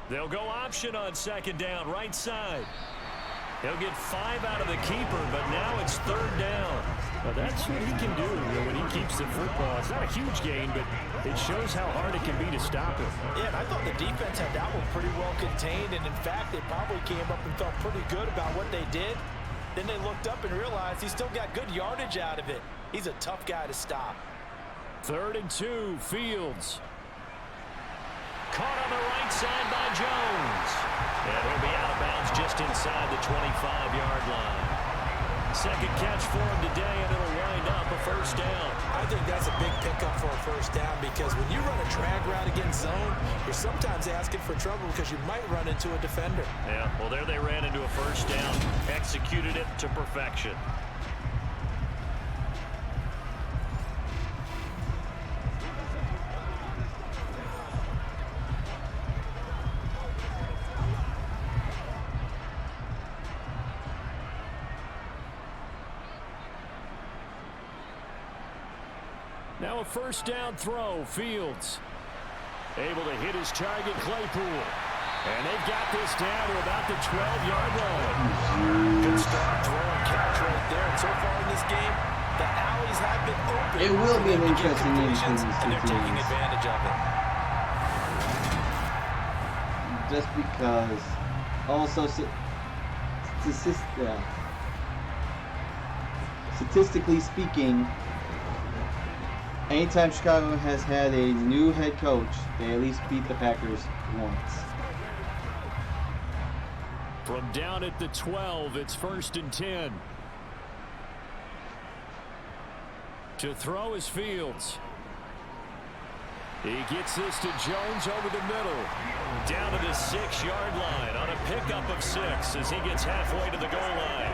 They'll go option on 2nd down, right side. He'll get 5 out of the keeper, but now it's 3rd down. Well, that's what he can do when he keeps the football. It's not a huge gain, but it shows how hard it can be to stop him. Yeah, and I thought the defense had that one pretty well contained, and in fact, they probably came up and felt pretty good about what they did. Then they looked up and realized he still got good yardage out of it. He's a tough guy to stop. 3rd and 2, Fields. Caught on the right side by Jones. And he'll be out of bounds just inside the 25-yard line. 2nd catch for him today, and it'll wind up a 1st down. I think that's a big pickup for a 1st down, because when you run a drag route against zone, you're sometimes asking for trouble because you might run into a defender. Yeah, well, there they ran into a 1st down, executed it to perfection. Now a 1st down throw, Fields. Able to hit his target, Claypool. And they've got this down to about the 12-yard line. Good start, throw and catch right there. And so far in this game, the alleys have been open. It will be an interesting game between these and they're two taking teams. advantage of it. Just because, also, statistically speaking, anytime Chicago has had a new head coach, they at least beat the Packers once. From down at the 12, it's 1st and 10. To throw is Fields. He gets this to Jones over the middle. Down to the 6-yard line on a pickup of 6 as he gets halfway to the goal line.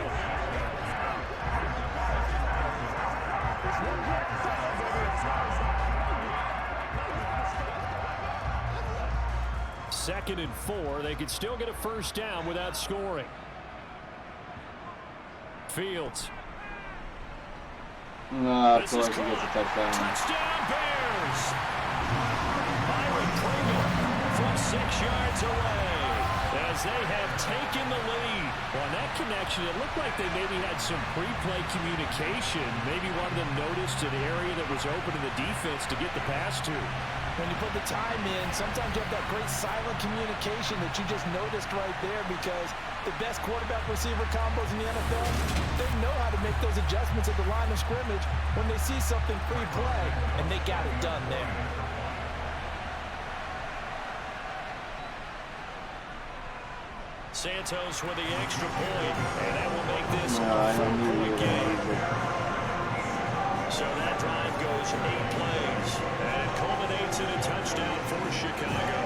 Second and 4. They could still get a 1st down without scoring. Fields. Of course he gets a touchdown. Touchdown Bears! Byron Pringle from 6 yards away as they have taken the lead. On that connection, it looked like they maybe had some pre-play communication. Maybe one of them noticed an area that was open in the defense to get the pass to. When you put the time in, sometimes you have that great silent communication that you just noticed right there, because the best quarterback-receiver combos in the NFL, they know how to make those adjustments at the line of scrimmage when they see something pre-play, and they got it done there. Santos with the extra point, and that will make this a 4-point game. So that drive goes 8 plays, and it culminates in a touchdown for Chicago.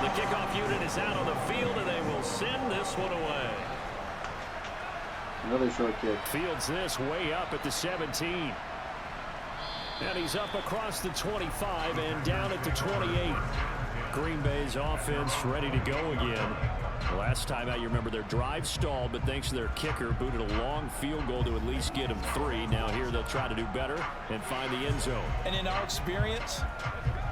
The kickoff unit is out on the field, and they will send this one away. Another short kick. Fields this way up at the 17. And he's up across the 25 and down at the 28. Green Bay's offense ready to go again. Last time out, you remember their drive stalled, but thanks to their kicker, booted a long field goal to at least get them 3. Now here they'll try to do better and find the end zone. And in our experience,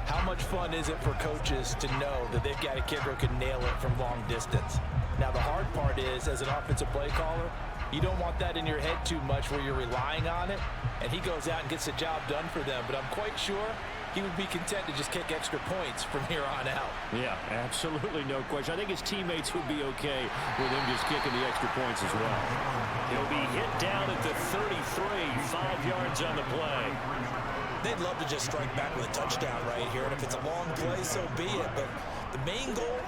how much fun is it for coaches to know that they've got a kicker who can nail it from long distance? Now, the hard part is, as an offensive play caller, you don't want that in your head too much where you're relying on it, and he goes out and gets the job done for them. But I'm quite sure he would be content to just kick extra points from here on out. Yeah, absolutely no question. I think his teammates would be okay with him just kicking the extra points as well. He'll be hit down at the 33, 5 yards on the play. They'd love to just strike back with a touchdown right here, and if it's a long play, so be it. But the main goal,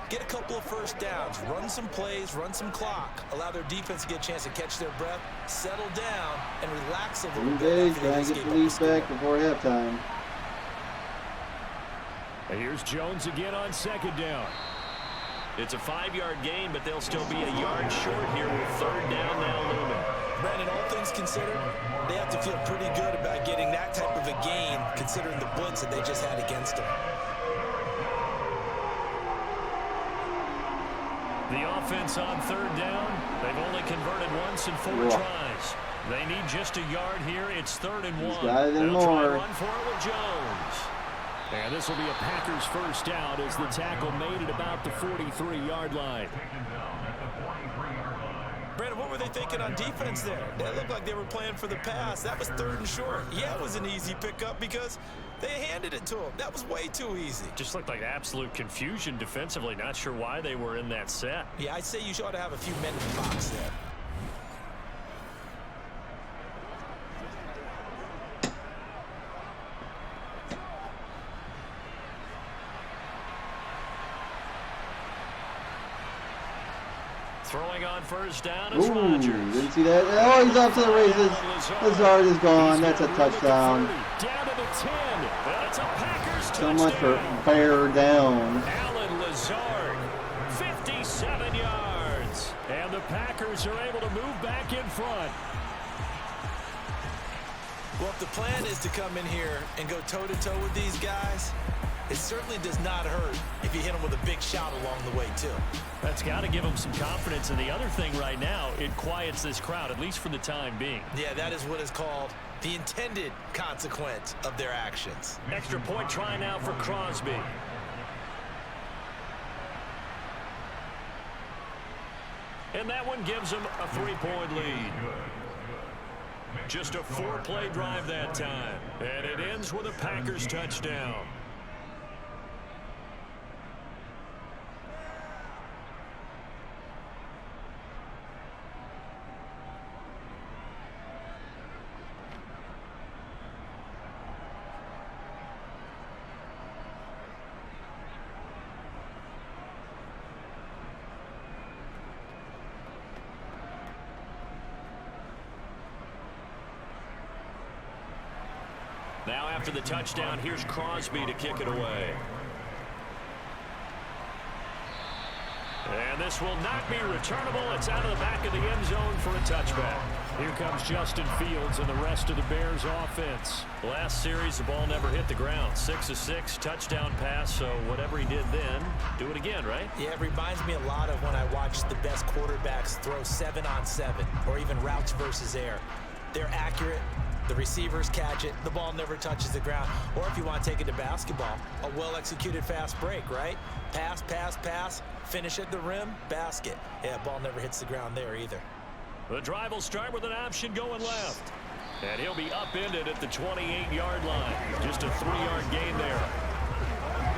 get a couple of first downs, run some plays, run some clock, allow their defense to get a chance to catch their breath, settle down, and relax a little bit. Trying to get the lead back before halftime. And here's Jones again on second down. It's a 5-yard gain, but they'll still be a yard short here with third down now looming. Brandon, all things considered, they have to feel pretty good about getting that type of a gain, considering the blitz that they just had against them. The offense on third down, they've only converted once in 4 tries. They need just a yard here. It's 3rd and 1. He's got it and They'll try more. to run for it with Jones. And this will be a Packers first down as the tackle made at about the 43-yard line. Brandon, what were they thinking on defense there? It looked like they were playing for the pass. That was 3rd and short. Yeah, it was an easy pickup because they handed it to him. That was way too easy. Just looked like absolute confusion defensively. Not sure why they were in that set. Yeah, I'd say you ought to have a few men in the box there. Throwing on first down is Rodgers. Didn't see that. Oh, he's off to the races. Lazard is gone. That's a touchdown. Down to the 10. That's a Packers touchdown. So much for bear down. Alan Lazard, 57 yards. And the Packers are able to move back in front. Well, if the plan is to come in here and go toe-to-toe with these guys, it certainly does not hurt if you hit them with a big shot along the way, too. That's got to give them some confidence. And the other thing right now, it quiets this crowd, at least for the time being. Yeah, that is what is called the intended consequence of their actions. Extra point try now for Crosby. And that one gives them a 3-point lead. Just a 4-play drive that time. And it ends with a Packers touchdown. Now after the touchdown, here's Crosby to kick it away. And this will not be returnable. It's out of the back of the end zone for a touchback. Here comes Justin Fields and the rest of the Bears offense. Last series, the ball never hit the ground. 6 of 6, touchdown pass. So whatever he did then, do it again, right? Yeah, it reminds me a lot of when I watch the best quarterbacks throw 7-on-7 or even routes versus air. They're accurate. The receivers catch it. The ball never touches the ground. Or if you want to take it to basketball, a well-executed fast break, right? Pass, pass, pass. Finish at the rim, basket. Yeah, ball never hits the ground there either. The drive will start with an option going left. And he'll be upended at the 28-yard line. Just a 3-yard gain there.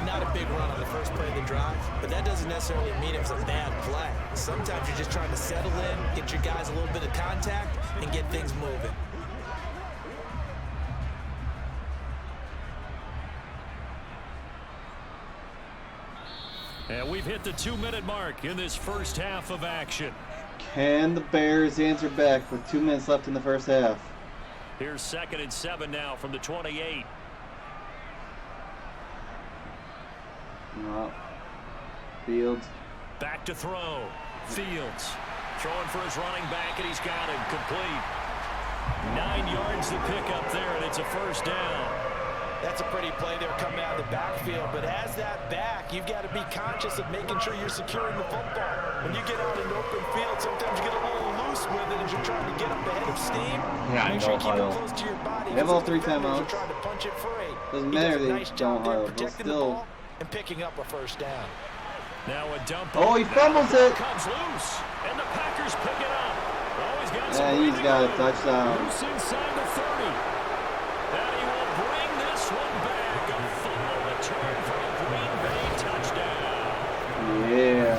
Not a big run on the first play of the drive, but that doesn't necessarily mean it was a bad play. Sometimes you're just trying to settle in, get your guys a little bit of contact, and get things moving. And we've hit the 2-minute mark in this first half of action. Can the Bears answer back with 2 minutes left in the first half? Here's 2nd and 7 now from the 28. No. Fields. Back to throw. Fields throwing for his running back, and he's got him complete. 9 yards to pick up there, and it's a first down. That's a pretty play there coming out of the backfield, but as that back, you've got to be conscious of making sure you're securing the football. When you get out in open field, sometimes you get a little loose with it as you're trying to get up ahead of steam. Yeah, make sure you keep it close to your body. They have all 3 timeouts. Trying to punch it free. Doesn't matter if nice they job don't there huddle, but protecting the still. ball and picking up a first down. Now a dump. Oh, he fumbles it. Comes loose, and the Packers pick it up. Oh, he's got Yeah, he's got a touchdown. Loose inside the 30. And he will bring this one back. A fumble return for a Green Bay touchdown. Yeah.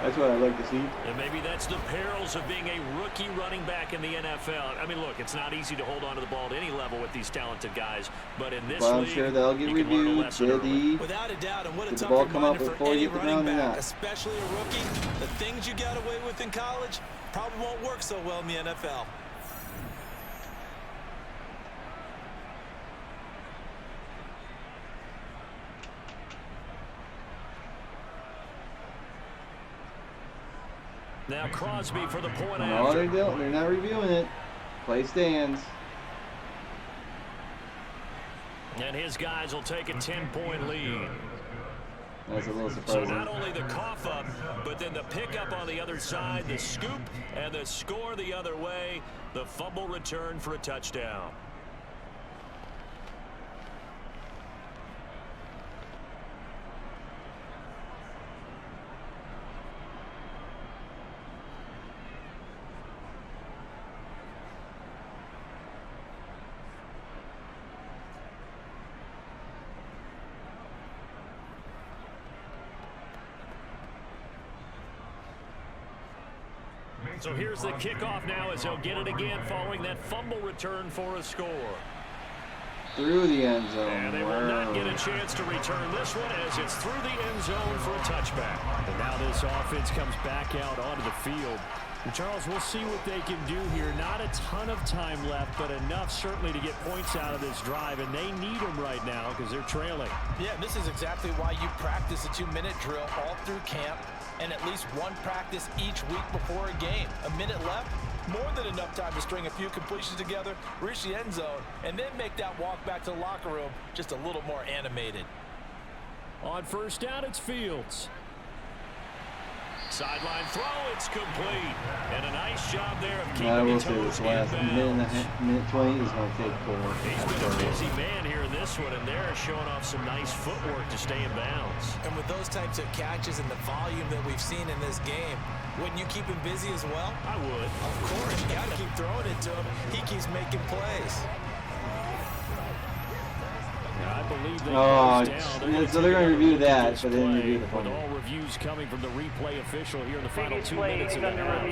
That's what I like to see. And maybe that's the perils of being a rookie running back in the NFL. I mean, look, it's not easy to hold on to the ball at any level with these talented guys. But in this I'm league, sure they'll get you can learn a reviewed. lesson Did early. he? Without a doubt, and what a Did the tough ball come up reminder before for you any hit the running ground or back, not? especially a rookie. The things you got away with in college probably won't work so well in the NFL. Now Crosby for the point No, after. they're not reviewing it. Play stands. And his guys will take a 10-point lead. That's a little So surprising. not only the cough up, but then the pickup on the other side, the scoop, and the score the other way. The fumble return for a touchdown. So here's the kickoff now as they'll get it again following that fumble return for a score. Through the end zone. And they will not get a chance to return this one as it's through the end zone for a touchback. And now this offense comes back out onto the field. And Charles, we'll see what they can do here. Not a ton of time left, but enough certainly to get points out of this drive. And they need them right now because they're trailing. Yeah, and this is exactly why you practice a 2-minute drill all through camp and at least one practice each week before a game. A minute left, more than enough time to string a few completions together, reach the end zone, and then make that walk back to the locker room just a little more animated. On first down, it's Fields. Sideline throw, it's complete. And a nice job there of keeping I will your say toes this in last bounds. minute 20 is going to take for He's been a busy man here in this one, and they're showing off some nice footwork to stay in bounds. And with those types of catches and the volume that we've seen in this game, wouldn't you keep him busy as well? I would. Of course, you got to keep throwing it to him. He keeps making plays. I believe they Oh, closed down. so they're going to review that, but they didn't review the With fumble. all reviews coming from the replay official here in the final 2 minutes of the half.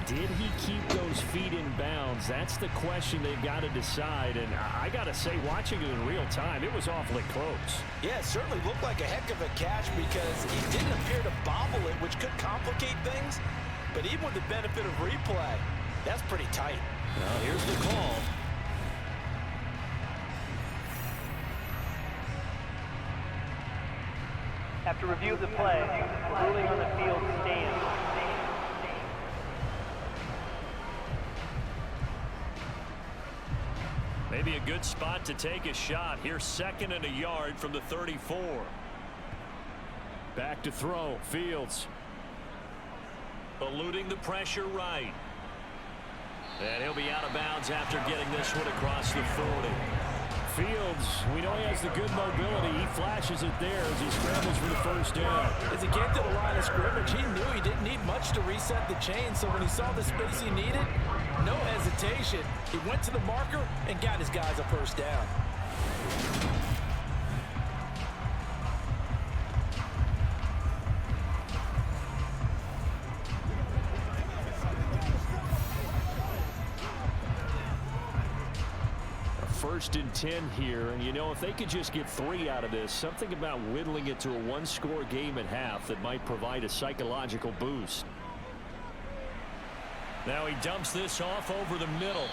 Did he keep those feet in bounds? That's the question they've got to decide. And I got to say, watching it in real time, it was awfully close. Yeah, it certainly looked like a heck of a catch because he didn't appear to bobble it, which could complicate things. But even with the benefit of replay, that's pretty tight. Well, here's the call. To review the play, the ruling on the field stands. Maybe a good spot to take a shot. Here's 2nd and a yard from the 34. Back to throw. Fields. Eluding the pressure right. And he'll be out of bounds after getting this one across the 40. Fields, we know he has the good mobility. He flashes it there as he scrambles for the first down. As he came to the line of scrimmage, he knew he didn't need much to reset the chain, so when he saw the space he needed, no hesitation. He went to the marker and got his guys a first down. First and 10 here, and you know, if they could just get 3 out of this, something about whittling it to a one-score game at half that might provide a psychological boost. Now he dumps this off over the middle.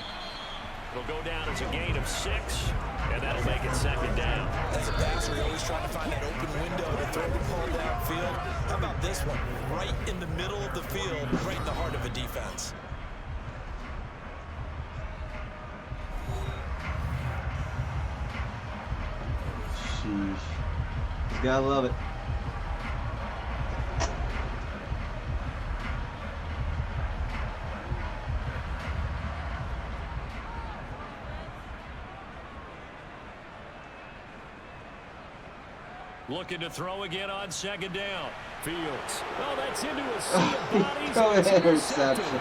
It'll go down as a gain of 6, and that'll make it 2nd down. As a passer, you're always trying to find that open window to throw the ball downfield. How about this one? Right in the middle of the field, right in the heart of a defense. Sheesh. Just gotta love it. Looking to throw again on 2nd down. Fields. Oh, that's into a sea of bodies. Throw an interception.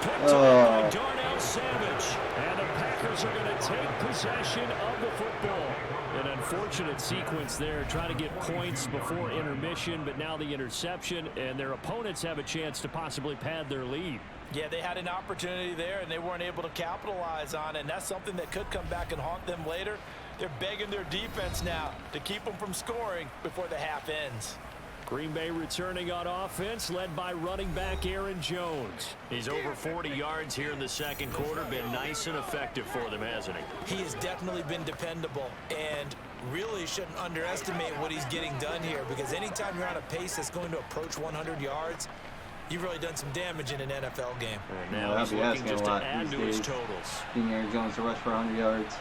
Picked up by Darnell Savage. And the Packers are going to take possession of the football. An unfortunate sequence there, trying to get points before intermission, but now the interception, and their opponents have a chance to possibly pad their lead. Yeah, they had an opportunity there, and they weren't able to capitalize on it, and that's something that could come back and haunt them later. They're begging their defense now to keep them from scoring before the half ends. Green Bay returning on offense, led by running back Aaron Jones. He's over 40 yards here in the 2nd quarter. Been nice and effective for them, hasn't he? He has definitely been dependable, and really shouldn't underestimate what he's getting done here, because anytime you're on a pace that's going to approach 100 yards, you've really done some damage in an NFL game. And now he's looking just to add to his totals. Getting Aaron Jones to rush for 100 yards.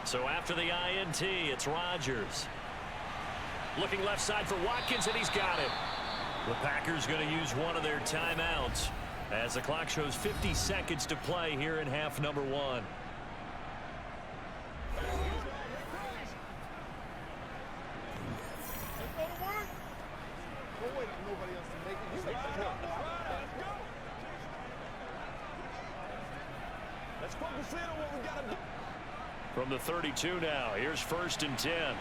So after the INT, it's Rodgers. Looking left side for Watkins, and he's got it. The Packers going to use one of their timeouts as the clock shows 50 seconds to play here in half number 1. From the 32 now, here's 1st and 10.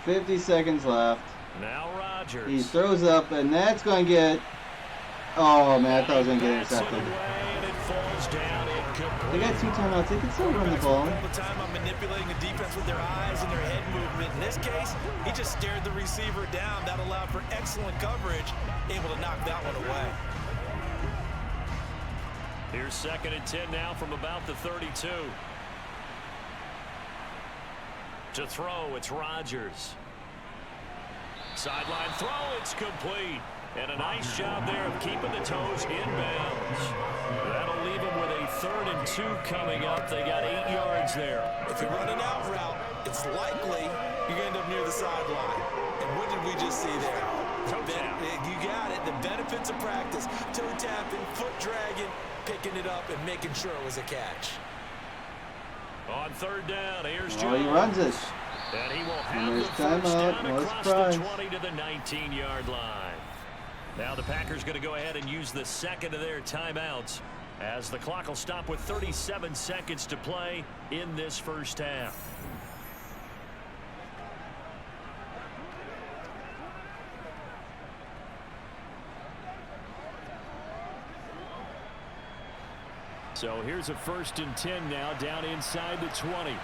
50 seconds left. Now Rodgers. He throws up, and that's going to get... Oh, man, I thought I was going to get intercepted. They got 2 timeouts. They can still run the ball. All the time I'm manipulating the defense with their eyes and their head movement. In this case, he just stared the receiver down. That allowed for excellent coverage, able to knock that one away. Here's 2nd and 10 now from about the 32. To throw, it's Rodgers. Sideline throw, it's complete. And a nice job there of keeping the toes in bounds. That'll leave them with a 3rd and 2 coming up. They got 8 yards there. If you run an out route, it's likely you're going to end up near the sideline. And what did we just see there? You got it. The benefits of practice. Toe tapping, foot dragging, picking it up, and making sure it was a catch. On 3rd down, here's Jones. Oh, he runs it. And he will have the timeout. first down No across surprise. the 20 to the 19-yard line. Now the Packers going to go ahead and use the 2nd of their timeouts as the clock will stop with 37 seconds to play in this first half. So here's a 1st and 10 now, down inside the 20.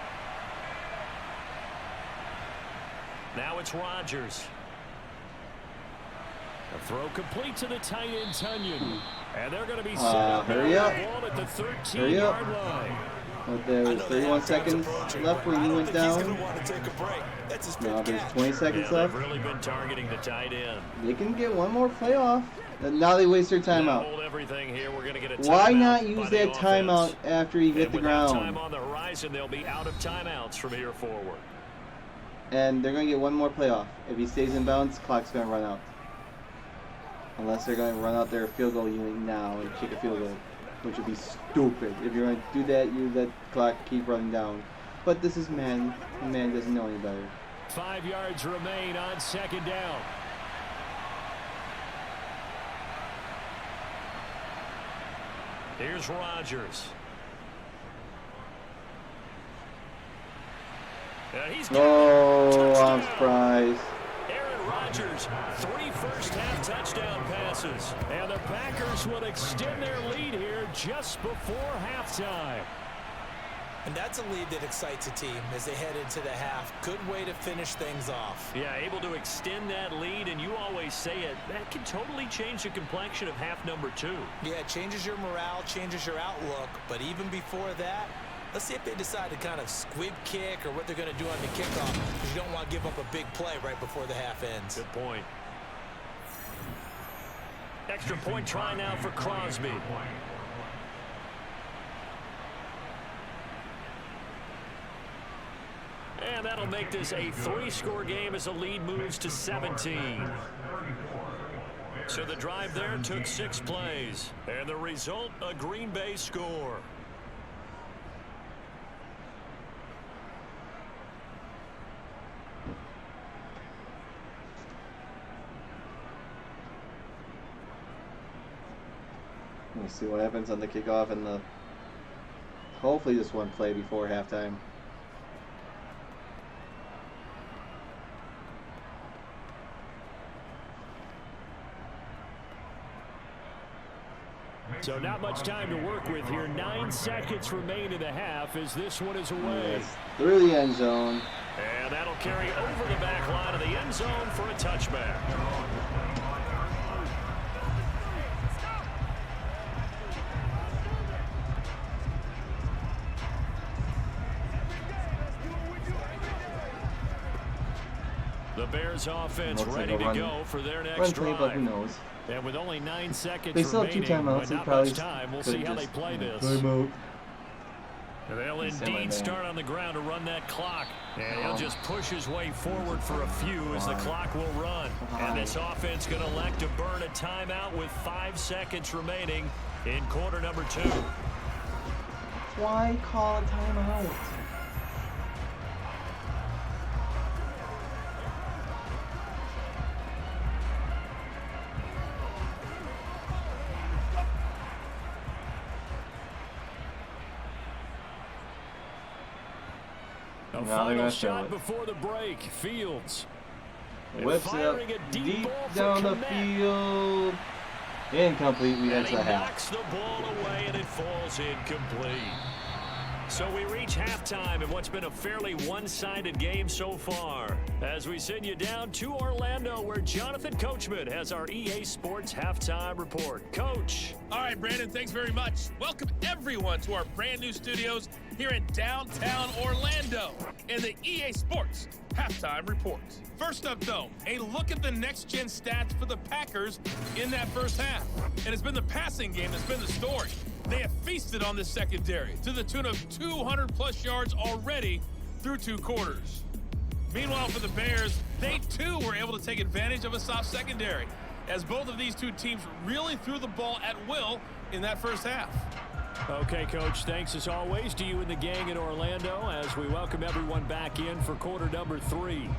Now it's Rodgers. A throw complete to the tight end, Tunyon. And they're going to be set hurry up. ball at the 13-yard line. But there was 31 seconds left when he went down. Now there's 20 seconds left. They've really been targeting the tight end. They can get one more playoff. And now they waste their timeout. Hold everything here. We're going to get a Why timeout not use by that the timeout offense. after you hit the ground? Time on the horizon, they'll be out of timeouts from here forward. And they're going to get one more playoff. If he stays in bounds, clock's going to run out. Unless they're going to run out their field goal unit now and kick a field goal, which would be stupid. If you're going to do that, you let the clock keep running down. But this is Madden. Madden doesn't know any better. 5 yards remain on second down. Here's Rodgers. And he's I'm surprised. Aaron Rodgers, 3 first-half touchdown passes. And the Packers will extend their lead here just before halftime. And that's a lead that excites a team as they head into the half. Good way to finish things off. Yeah, able to extend that lead, and you always say it, that can totally change the complexion of half number 2. Yeah, it changes your morale, changes your outlook. But even before that, let's see if they decide to kind of squib kick or what they're going to do on the kickoff, because you don't want to give up a big play right before the half ends. Good point. Extra point try now for Crosby. And that'll make this a 3-score game as the lead moves to 17. So the drive there took 6 plays. And the result, a Green Bay score. We'll see what happens on the kickoff and the hopefully just one play before halftime. So not much time to work with here. 9 seconds remain in the half as this one is away. Yes, through the end zone. And that'll carry over the back line of the end zone for a touchback. The Bears offense ready to go for their next drive. But who knows? And with only 9 seconds They still have 2 remaining, timeouts. but They not probably much time. We'll see how they play this. Timeout. They'll indeed start on the ground to run that clock. And he'll just push his way forward for a few as the clock will run. And this offense going to elect to burn a timeout with 5 seconds remaining in quarter number 2. Why call a timeout? A final shot before the break. Fields. Whips it up deep down the field. Incomplete. We enter the half. Knocks the ball away and it falls incomplete. So we reach halftime in what's been a fairly one-sided game so far. As we send you down to Orlando, where Jonathan Coachman has our EA Sports Halftime Report. Coach. All right, Brandon, thanks very much. Welcome, everyone, to our brand new studios here in downtown Orlando and the EA Sports Halftime Report. First up, though, a look at the next-gen stats for the Packers in that first half. And it's been the passing game that's been the story. They have feasted on this secondary to the tune of 200-plus yards already through 2 quarters. Meanwhile, for the Bears, they, too, were able to take advantage of a soft secondary, as both of these 2 teams really threw the ball at will in that first half. Okay, Coach, thanks as always to you and the gang in Orlando as we welcome everyone back in for quarter number 3.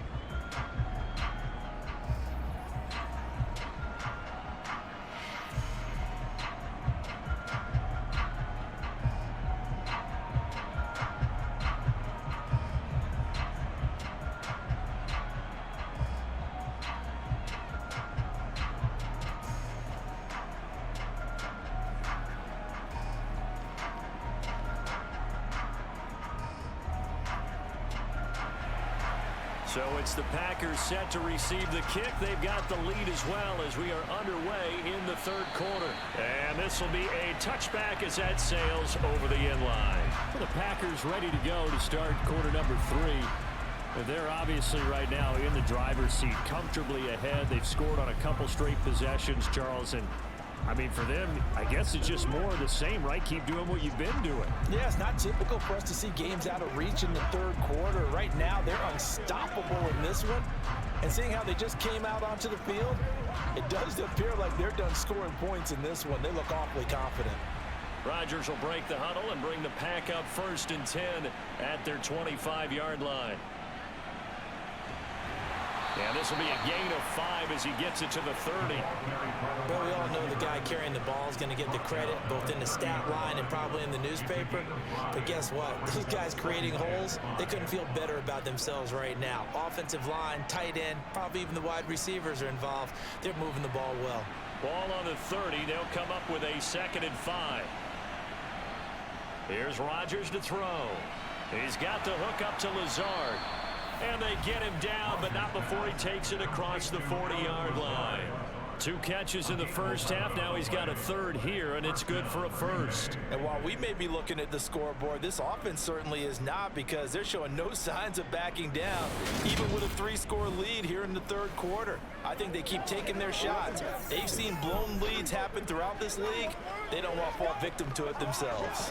So it's the Packers set to receive the kick. They've got the lead as well as we are underway in the third quarter. And this will be a touchback as that sails over the end line. For the Packers ready to go to start quarter number 3. They're obviously right now in the driver's seat, comfortably ahead. They've scored on a couple straight possessions, Charles. And, I mean, for them, I guess it's just more of the same, right? Keep doing what you've been doing. Yeah, it's not typical for us to see games out of reach in the third quarter. Right now, they're unstoppable in this one. And seeing how they just came out onto the field, it does appear like they're done scoring points in this one. They look awfully confident. Rodgers will break the huddle and bring the Pack up 1st and 10 at their 25-yard line. And this will be a gain of 5 as he gets it to the 30. Well, we all know the guy carrying the ball is going to get the credit both in the stat line and probably in the newspaper. But guess what? Those guys creating holes, they couldn't feel better about themselves right now. Offensive line, tight end, probably even the wide receivers are involved. They're moving the ball well. Ball on the 30. They'll come up with a 2nd and 5. Here's Rodgers to throw. He's got the hook up to Lazard. And they get him down, but not before he takes it across the 40-yard line. 2 catches in the first half. Now he's got a 3rd here, and it's good for a 1st. And while we may be looking at the scoreboard, this offense certainly is not, because they're showing no signs of backing down, even with a 3-score lead here in the third quarter. I think they keep taking their shots. They've seen blown leads happen throughout this league. They don't want to fall victim to it themselves.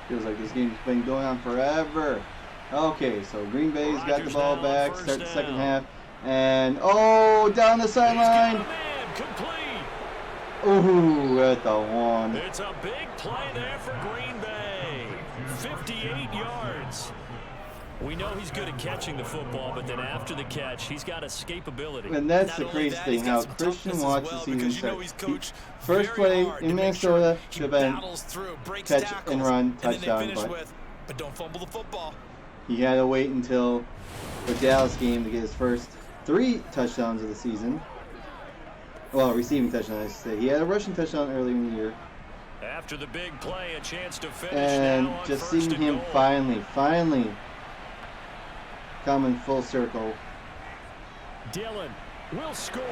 Feels like this game's been going on forever. Okay, so Green Bay's got the ball back, start the second half. And, oh, down the sideline. Ooh, at the 1. It's a big play there for Green Bay. 58 yards. We know he's good at catching the football, but then after the catch, he's got escapability. And that's the crazy thing, how Christian Watts the season starts. First play in Minnesota should have been catch and run, touchdown, but don't fumble the football. He had to wait until the Dallas game to get his first 3 touchdowns of the season. Well, receiving touchdown, I should say. He had a rushing touchdown earlier in the year. After the big play, a chance to finish. And just seeing him finally coming full circle. Dylan will score.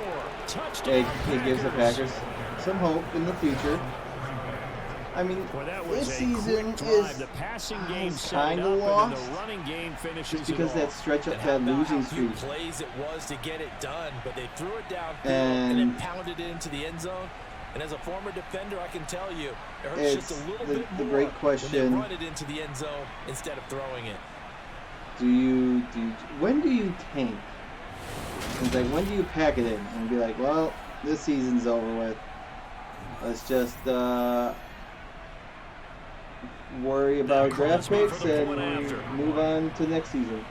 Touchdown. It gives the Packers some hope in the future. I mean, this season is kind of lost just because that stretch up that losing streak. Plays it was to get it done, but they threw it downfield and then pounded it into the end zone. And as a former defender, I can tell you, it hurts just a little bit more great question. when they run it into the end zone instead of throwing it. When do you tank? It's like, when do you pack it in and be like, well, this season's over with. Let's just worry about draft picks and move on to next season.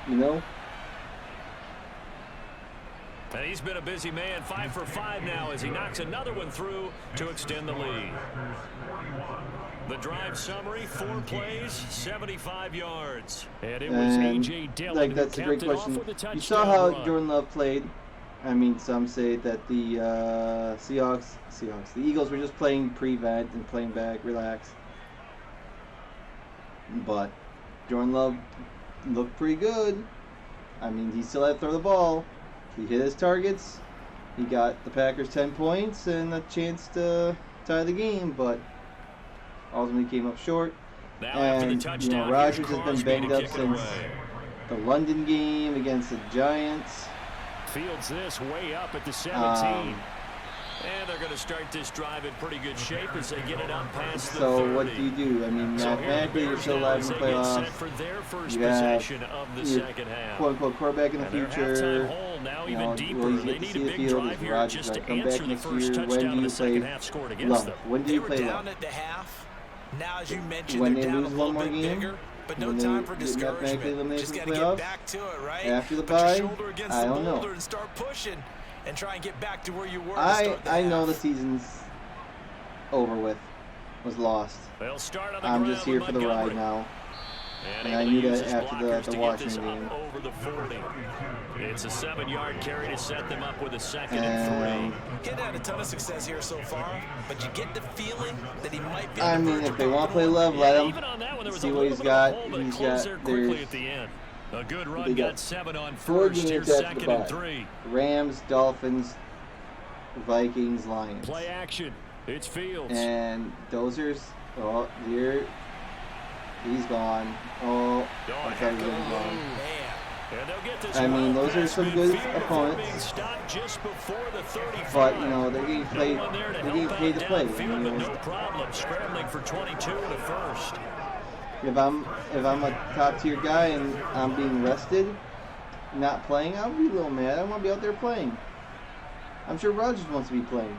You know? And he's been a busy man, 5 for 5 now as he knocks another one through to extend the lead. The drive summary, 4 plays, 75 yards. And it was A.J. Dillon, like, that's a great question. You saw how Jordan Love played. I mean, some say that the the Eagles were just playing prevent and playing back, relax. But Jordan Love looked pretty good. I mean, he still had to throw the ball. He hit his targets. He got the Packers 10 points and a chance to tie the game, but ultimately came up short. And, you know, Rodgers has been banged up since the London game against the Giants. Fields this way up at the 17. And they're going to start this drive in pretty good shape as they get it up past the 30. So what do you do? I mean, mathematically, you're still alive in the playoffs. You have quote-unquote quarterback in the future. Now you know, even deeper. will you They get to need see a the big field? drive Is here Rodgers just going to to come back answer the next first year? When touchdown do of you the second play half scored against them. When do you play They were Love? down at the half. Now, as you mentioned, When they're they down lose a one little more bit game? bigger, but no When time they for get mathematically discouragement. eliminated Just from got the to playoffs? get back to it, right? After the Put your bye? shoulder against I the don't know. boulder and start pushing and try and get back to where you were. I know the season's over with, was lost. They'll start on the I'm ground just here with for the ride Montgomery. now. And I knew that after the Washington game. Over the 40. It's a 7-yard carry to set them up with a 2nd and 3. He's had a ton of success here so far, but you get the feeling that he might be. I mean, if they want to play love, let him see what he's got. He's got quickly at the end. A good run, got 7 on 4 first. games Here's after 2nd the and bye. 3. Rams, Dolphins, Vikings, Lions. Play action. It's Fields. And Dozer's, oh, here, he's gone. Oh, I thought he was gone. I mean, those are some good opponents. But, you know, they're getting paid to play. I mean, no problem, scrambling for 22 and a first. If I'm a top tier guy and I'm being rested, not playing, I'll be a little mad. I want to be out there playing. I'm sure Rodgers wants to be playing.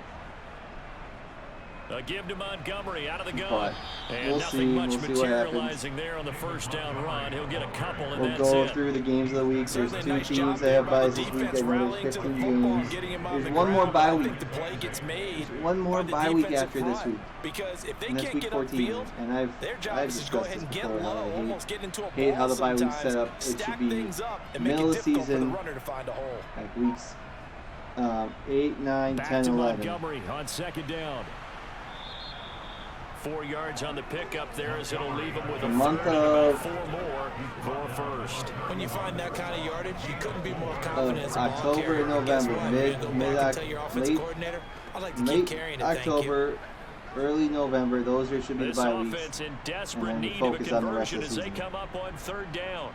A give to Montgomery out of the gun. But and we'll nothing see. much We'll see what happens. materializing there on the first down run. He'll get a couple, and We'll that's go it. through the games of the week. There's 2 teams that have buys this week. I know there's 15 games. There's one more bye week. There's one more bye week after this week. Because if they And that's can't week get 14. upfield, And I've is go discussed ahead this and get before. low, I almost get into a hate how ball the bye week's sometimes, set up. It should stack be things up and make middle it of difficult for the season, runner to find a hole. like weeks 8, 9, Back 10, to 11. Montgomery on 2nd down. 4 yards on the pickup there as it'll leave him with a month third and of- about 4 more for first. When you find that kind of yardage, you couldn't be more confident as a ball October carrier. and Guess November, what? You're gonna go back and tell your offensive coordinator, I'd like to keep late carrying it, thank you. October, early November, those should be the This bye weeks. offense in And desperate then need of a focus on the rest conversion of as the they season. come up on 3rd down.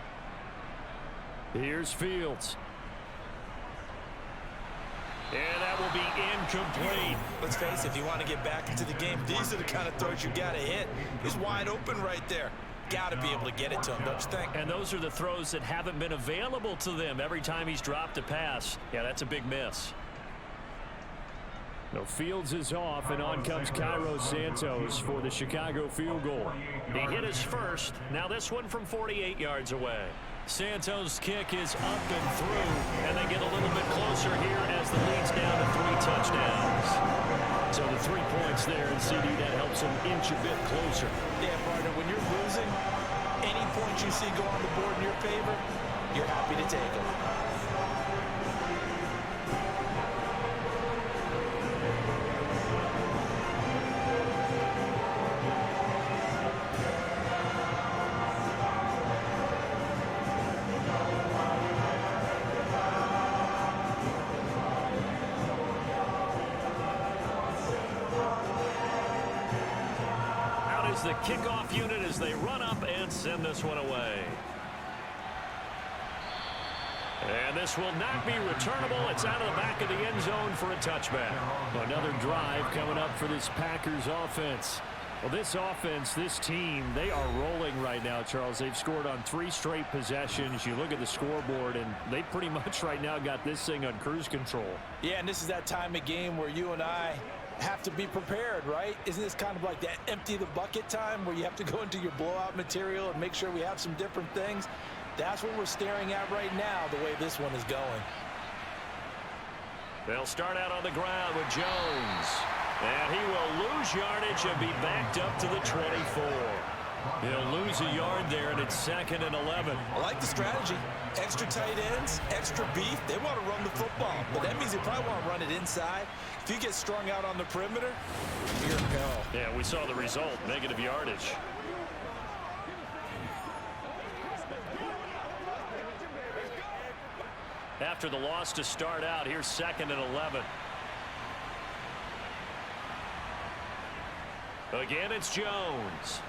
Here's Fields. And that will be incomplete. Let's face it, if you want to get back into the game, these are the kind of throws you got to hit. He's wide open right there. Got to be able to get it to him, don't you think? And those are the throws that haven't been available to them every time he's dropped a pass. Yeah, that's a big miss. No, Fields is off, and on comes Cairo Santos for the Chicago field goal. He hit his first. Now this one from 48 yards away. Santos' kick is up and through, and they get a little bit closer here as the lead's down to 3 touchdowns. So the 3 points there, and CD, that helps him inch a bit closer. Yeah, partner, when you're losing, any points you see go on the board in your favor, you're happy to take them. The kickoff unit as they run up and send this one away. And this will not be returnable. It's out of the back of the end zone for a touchback. Another drive coming up for this Packers offense. Well, this offense, this team, they are rolling right now, Charles. They've scored on 3 straight possessions. You look at the scoreboard, and they pretty much right now got this thing on cruise control. Yeah, and this is that time of game where you and I have to be prepared, right? Isn't this kind of like that empty the bucket time where you have to go into your blowout material and make sure we have some different things? That's what we're staring at right now, the way this one is going. They'll start out on the ground with Jones. And he will lose yardage and be backed up to the 24. He'll lose a yard there, and it's 2nd and 11. I like the strategy. Extra tight ends, extra beef. They want to run the football, but that means they probably want to run it inside. If you get strung out on the perimeter, you're in peril. Yeah, we saw the result, negative yardage. After the loss to start out, here's 2nd and 11. Again, it's Jones.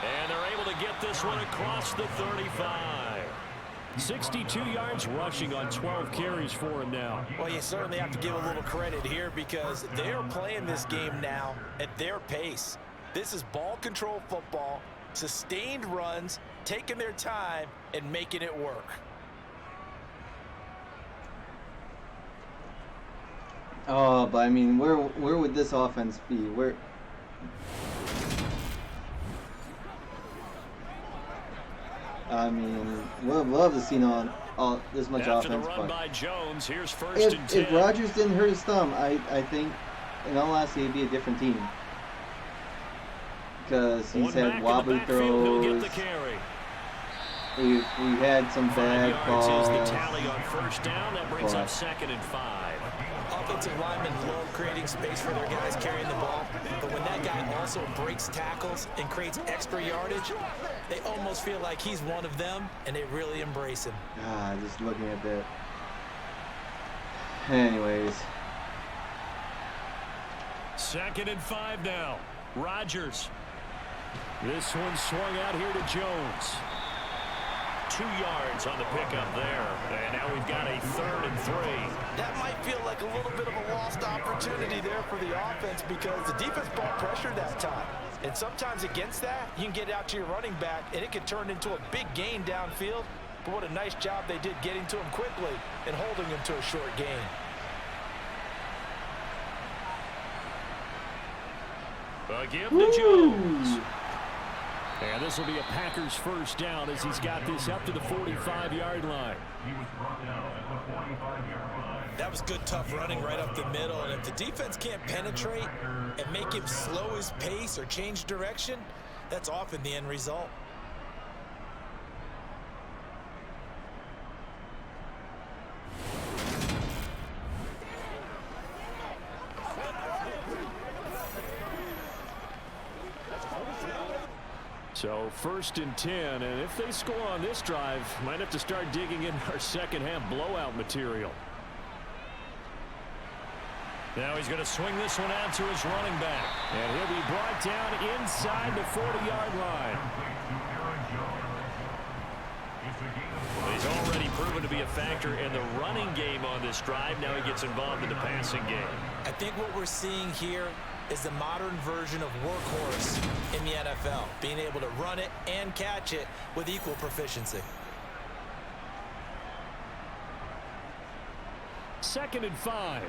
And they're able to get this one across the 35. 62 yards rushing on 12 carries for him now. Well, you certainly have to give a little credit here because they're playing this game now at their pace. This is ball control football, sustained runs, taking their time, and making it work. Oh, but I mean, where would this offense be? Where? I mean, would love to see all this much After offense. The run But by Jones, here's 1st and 10. if Rodgers didn't hurt his thumb, I think, in all honesty, it'd be a different team. because he's had wobbly throws. We've had some bad calls. The tally on first down. That brings up 2nd and 5. Offensive linemen love creating space for their guys carrying the ball, but when that guy also breaks tackles and creates extra yardage, they almost feel like he's one of them, and they really embrace him. Ah, just looking at that. Anyways. 2nd and 5 now. Rodgers. This one swung out here to Jones. 2 yards on the pickup there. And now we've got a 3rd and 3. That might feel like a little bit of a lost opportunity there for the offense because the defense brought pressure that time. And sometimes against that, you can get out to your running back, and it can turn into a big gain downfield. But what a nice job they did getting to him quickly and holding him to a short gain. A give to Jones. And this will be a Packers first down as he's got this up to the 45-yard line. That was good, tough running right up the middle. And if the defense can't penetrate and make him slow his pace or change direction, that's often the end result. So 1st and 10, and if they score on this drive, might have to start digging in our second half blowout material. Now he's going to swing this one out to his running back, and he'll be brought down inside the 40-yard line. He's already proven to be a factor in the running game on this drive. Now he gets involved in the passing game. I think what we're seeing here is the modern version of workhorse in the NFL, being able to run it and catch it with equal proficiency. 2nd and 5.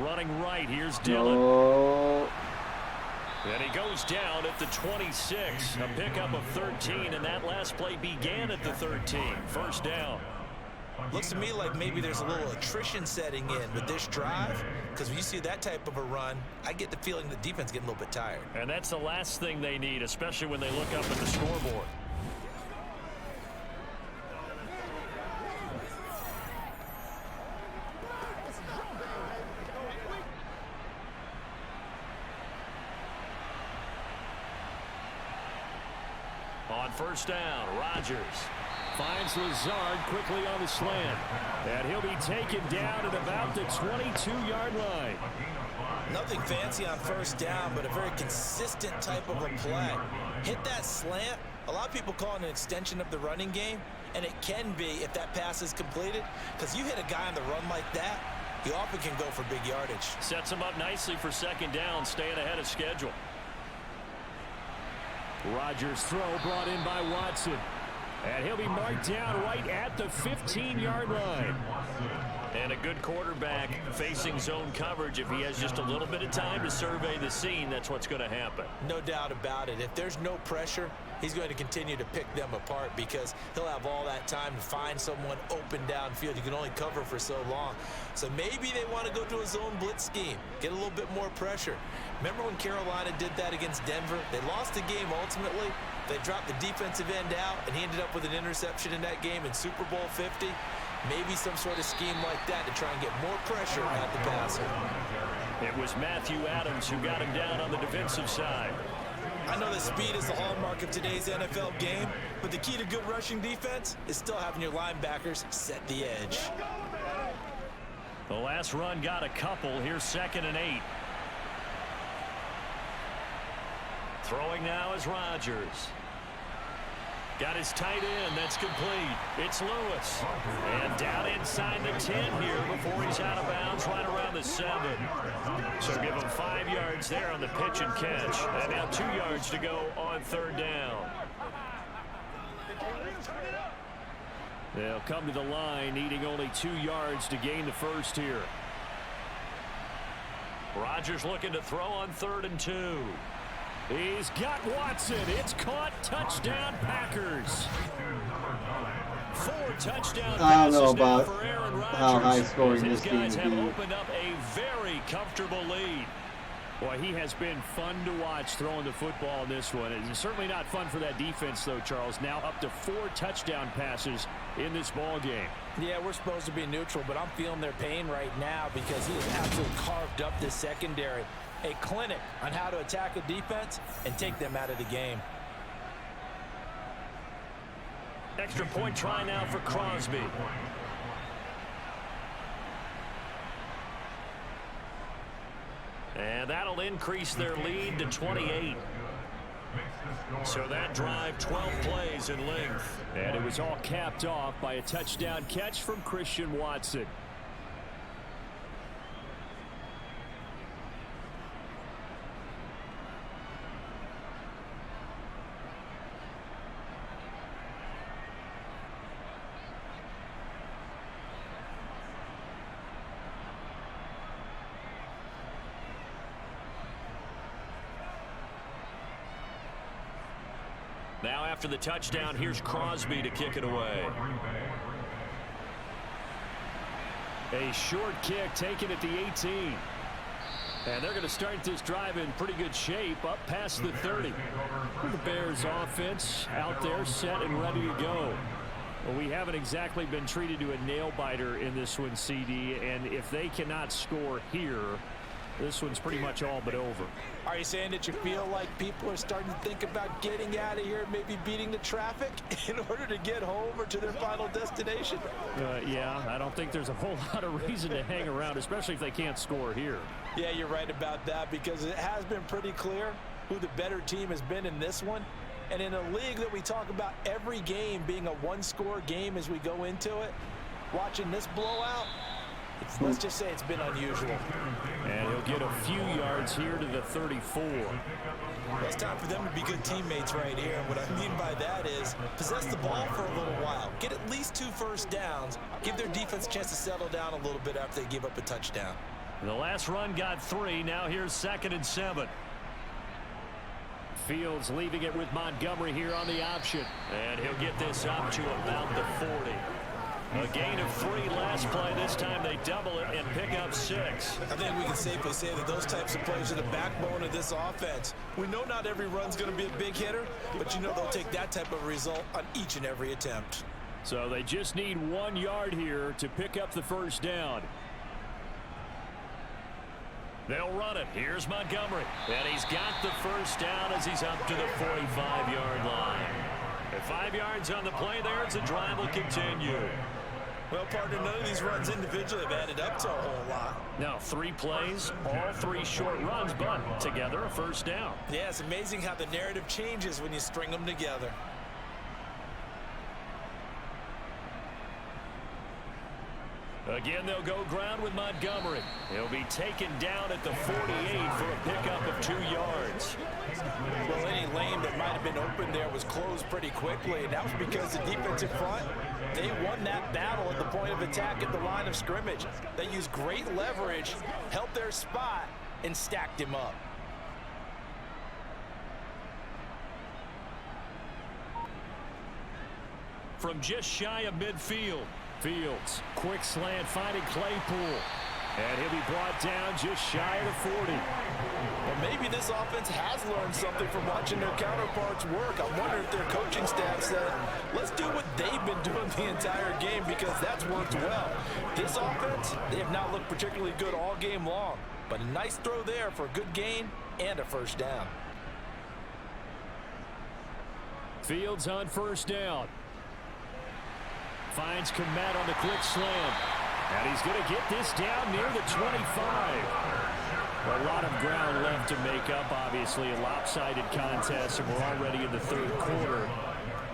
Running right, here's Dillon. Oh. And he goes down at the 26. A pickup of 13, and that last play began at the 13. First down. Looks to me like maybe there's a little attrition setting in with this drive, because when you see that type of a run, I get the feeling the defense getting a little bit tired. And that's the last thing they need, especially when they look up at the scoreboard. On first down, Rodgers finds Lazard quickly on the slant. And he'll be taken down at about the 22-yard line. Nothing fancy on first down, but a very consistent type of a play. Hit that slant. A lot of people call it an extension of the running game, and it can be if that pass is completed, because you hit a guy on the run like that, he often can go for big yardage. Sets him up nicely for second down, staying ahead of schedule. Rodgers' throw brought in by Watson. And he'll be marked down right at the 15-yard line. And a good quarterback facing zone coverage. If he has just a little bit of time to survey the scene, that's what's going to happen. No doubt about it. If there's no pressure, he's going to continue to pick them apart because he'll have all that time to find someone open downfield. You can only cover for so long. So maybe they want to go to a zone blitz scheme, get a little bit more pressure. Remember when Carolina did that against Denver? They lost the game ultimately. They dropped the defensive end out, and he ended up with an interception in that game in Super Bowl 50. Maybe some sort of scheme like that to try and get more pressure at the passer. It was Matthew Adams who got him down on the defensive side. I know that speed is the hallmark of today's NFL game, but the key to good rushing defense is still having your linebackers set the edge. The last run got a couple. Here's 2nd and 8. Throwing now is Rodgers. Got his tight end. That's complete. It's Lewis. And down inside the 10 here before he's out of bounds right around the 7. So give him 5 yards there on the pitch and catch. And now 2 yards to go on third down. They'll come to the line needing only 2 yards to gain the first here. Rodgers looking to throw on 3rd and 2. He's got Watson. It's caught. Touchdown, Packers. 4 touchdown I don't know passes now about for Aaron Rodgers, how high scoring as this his game guys would have be. opened up a very comfortable lead. Boy, he has been fun to watch throwing the football in this one. It's certainly not fun for that defense, though, Charles. Now up to 4 touchdown passes in this ball game. Yeah, we're supposed to be neutral, but I'm feeling their pain right now because he has absolutely carved up this secondary. A clinic on how to attack a defense and take them out of the game. Extra point try now for Crosby. And that'll increase their lead to 28. So that drive, 12 plays in length. And it was all capped off by a touchdown catch from Christian Watson. Now after the touchdown, here's Crosby to kick it away. A short kick taken at the 18. And they're going to start this drive in pretty good shape up past the 30. The Bears offense out there set and ready to go. Well, we haven't exactly been treated to a nail-biter in this one, CD. And if they cannot score here, this one's pretty much all but over. Are you saying that you feel like people are starting to think about getting out of here, maybe beating the traffic in order to get home or to their final destination? Yeah, I don't think there's a whole lot of reason to hang around, especially if they can't score here. Yeah, you're right about that because it has been pretty clear who the better team has been in this one. And in a league that we talk about every game being a one-score game as we go into it, watching this blowout, let's just say it's been unusual. And he'll get a few yards here to the 34. Well, it's time for them to be good teammates right here. And what I mean by that is possess the ball for a little while. Get at least 2 first downs. Give their defense a chance to settle down a little bit after they give up a touchdown. The last run got 3. Now here's 2nd and 7. Fields leaving it with Montgomery here on the option. And he'll get this up to about the 40. A gain of 3 last play. This time they double it and pick up 6. I think we can safely say that those types of plays are the backbone of this offense. We know not every run's going to be a big hitter, but you know they'll take that type of result on each and every attempt. So they just need 1 yard here to pick up the first down. They'll run it. Here's Montgomery. And he's got the first down as he's up to the 45-yard line. At 5 yards on the play there, as the drive will continue. Well, partner, none of these runs individually have added up to a whole lot. Now 3 plays, all 3 short runs, but together a first down. Yeah, it's amazing how the narrative changes when you string them together. Again, they'll go ground with Montgomery. He'll be taken down at the 48 for a pickup of 2 yards. Well, any lane that might have been open there was closed pretty quickly, and that was because the defensive front, they won that battle at the point of attack at the line of scrimmage. They used great leverage, held their spot, and stacked him up. From just shy of midfield. Fields, quick slant, finding Claypool. And he'll be brought down just shy of the 40. Well, maybe this offense has learned something from watching their counterparts work. I wonder if their coaching staff said, let's do what they've been doing the entire game because that's worked well. This offense, they have not looked particularly good all game long. But a nice throw there for a good gain and a first down. Fields on first down. Finds Komet on the quick slam. And he's going to get this down near the 25. A lot of ground left to make up, obviously. A lopsided contest, and we're already in the 3rd quarter.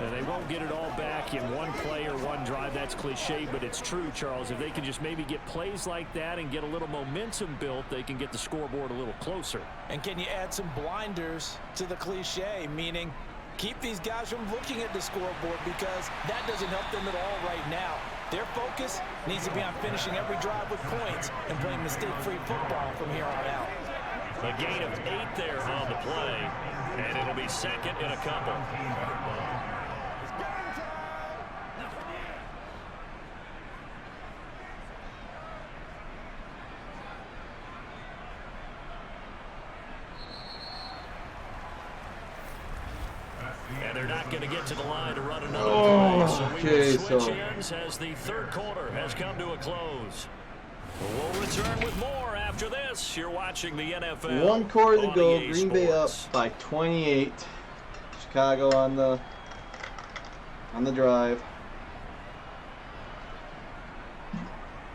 And they won't get it all back in one play or one drive. That's cliche, but it's true, Charles. If they can just maybe get plays like that and get a little momentum built, they can get the scoreboard a little closer. And can you add some blinders to the cliche, meaning keep these guys from looking at the scoreboard because that doesn't help them at all right now. Their focus needs to be on finishing every drive with points and playing mistake-free football from here on out. A gain of 8 there on the play, and it'll be 2nd and a couple. And they're not going to get to the line to run another play. So we will switch ends as the third quarter has come to a close. We'll return with more after this. You're watching the NFL. 1 quarter to go. EA Green Bay up Sports. by 28. Chicago on the drive.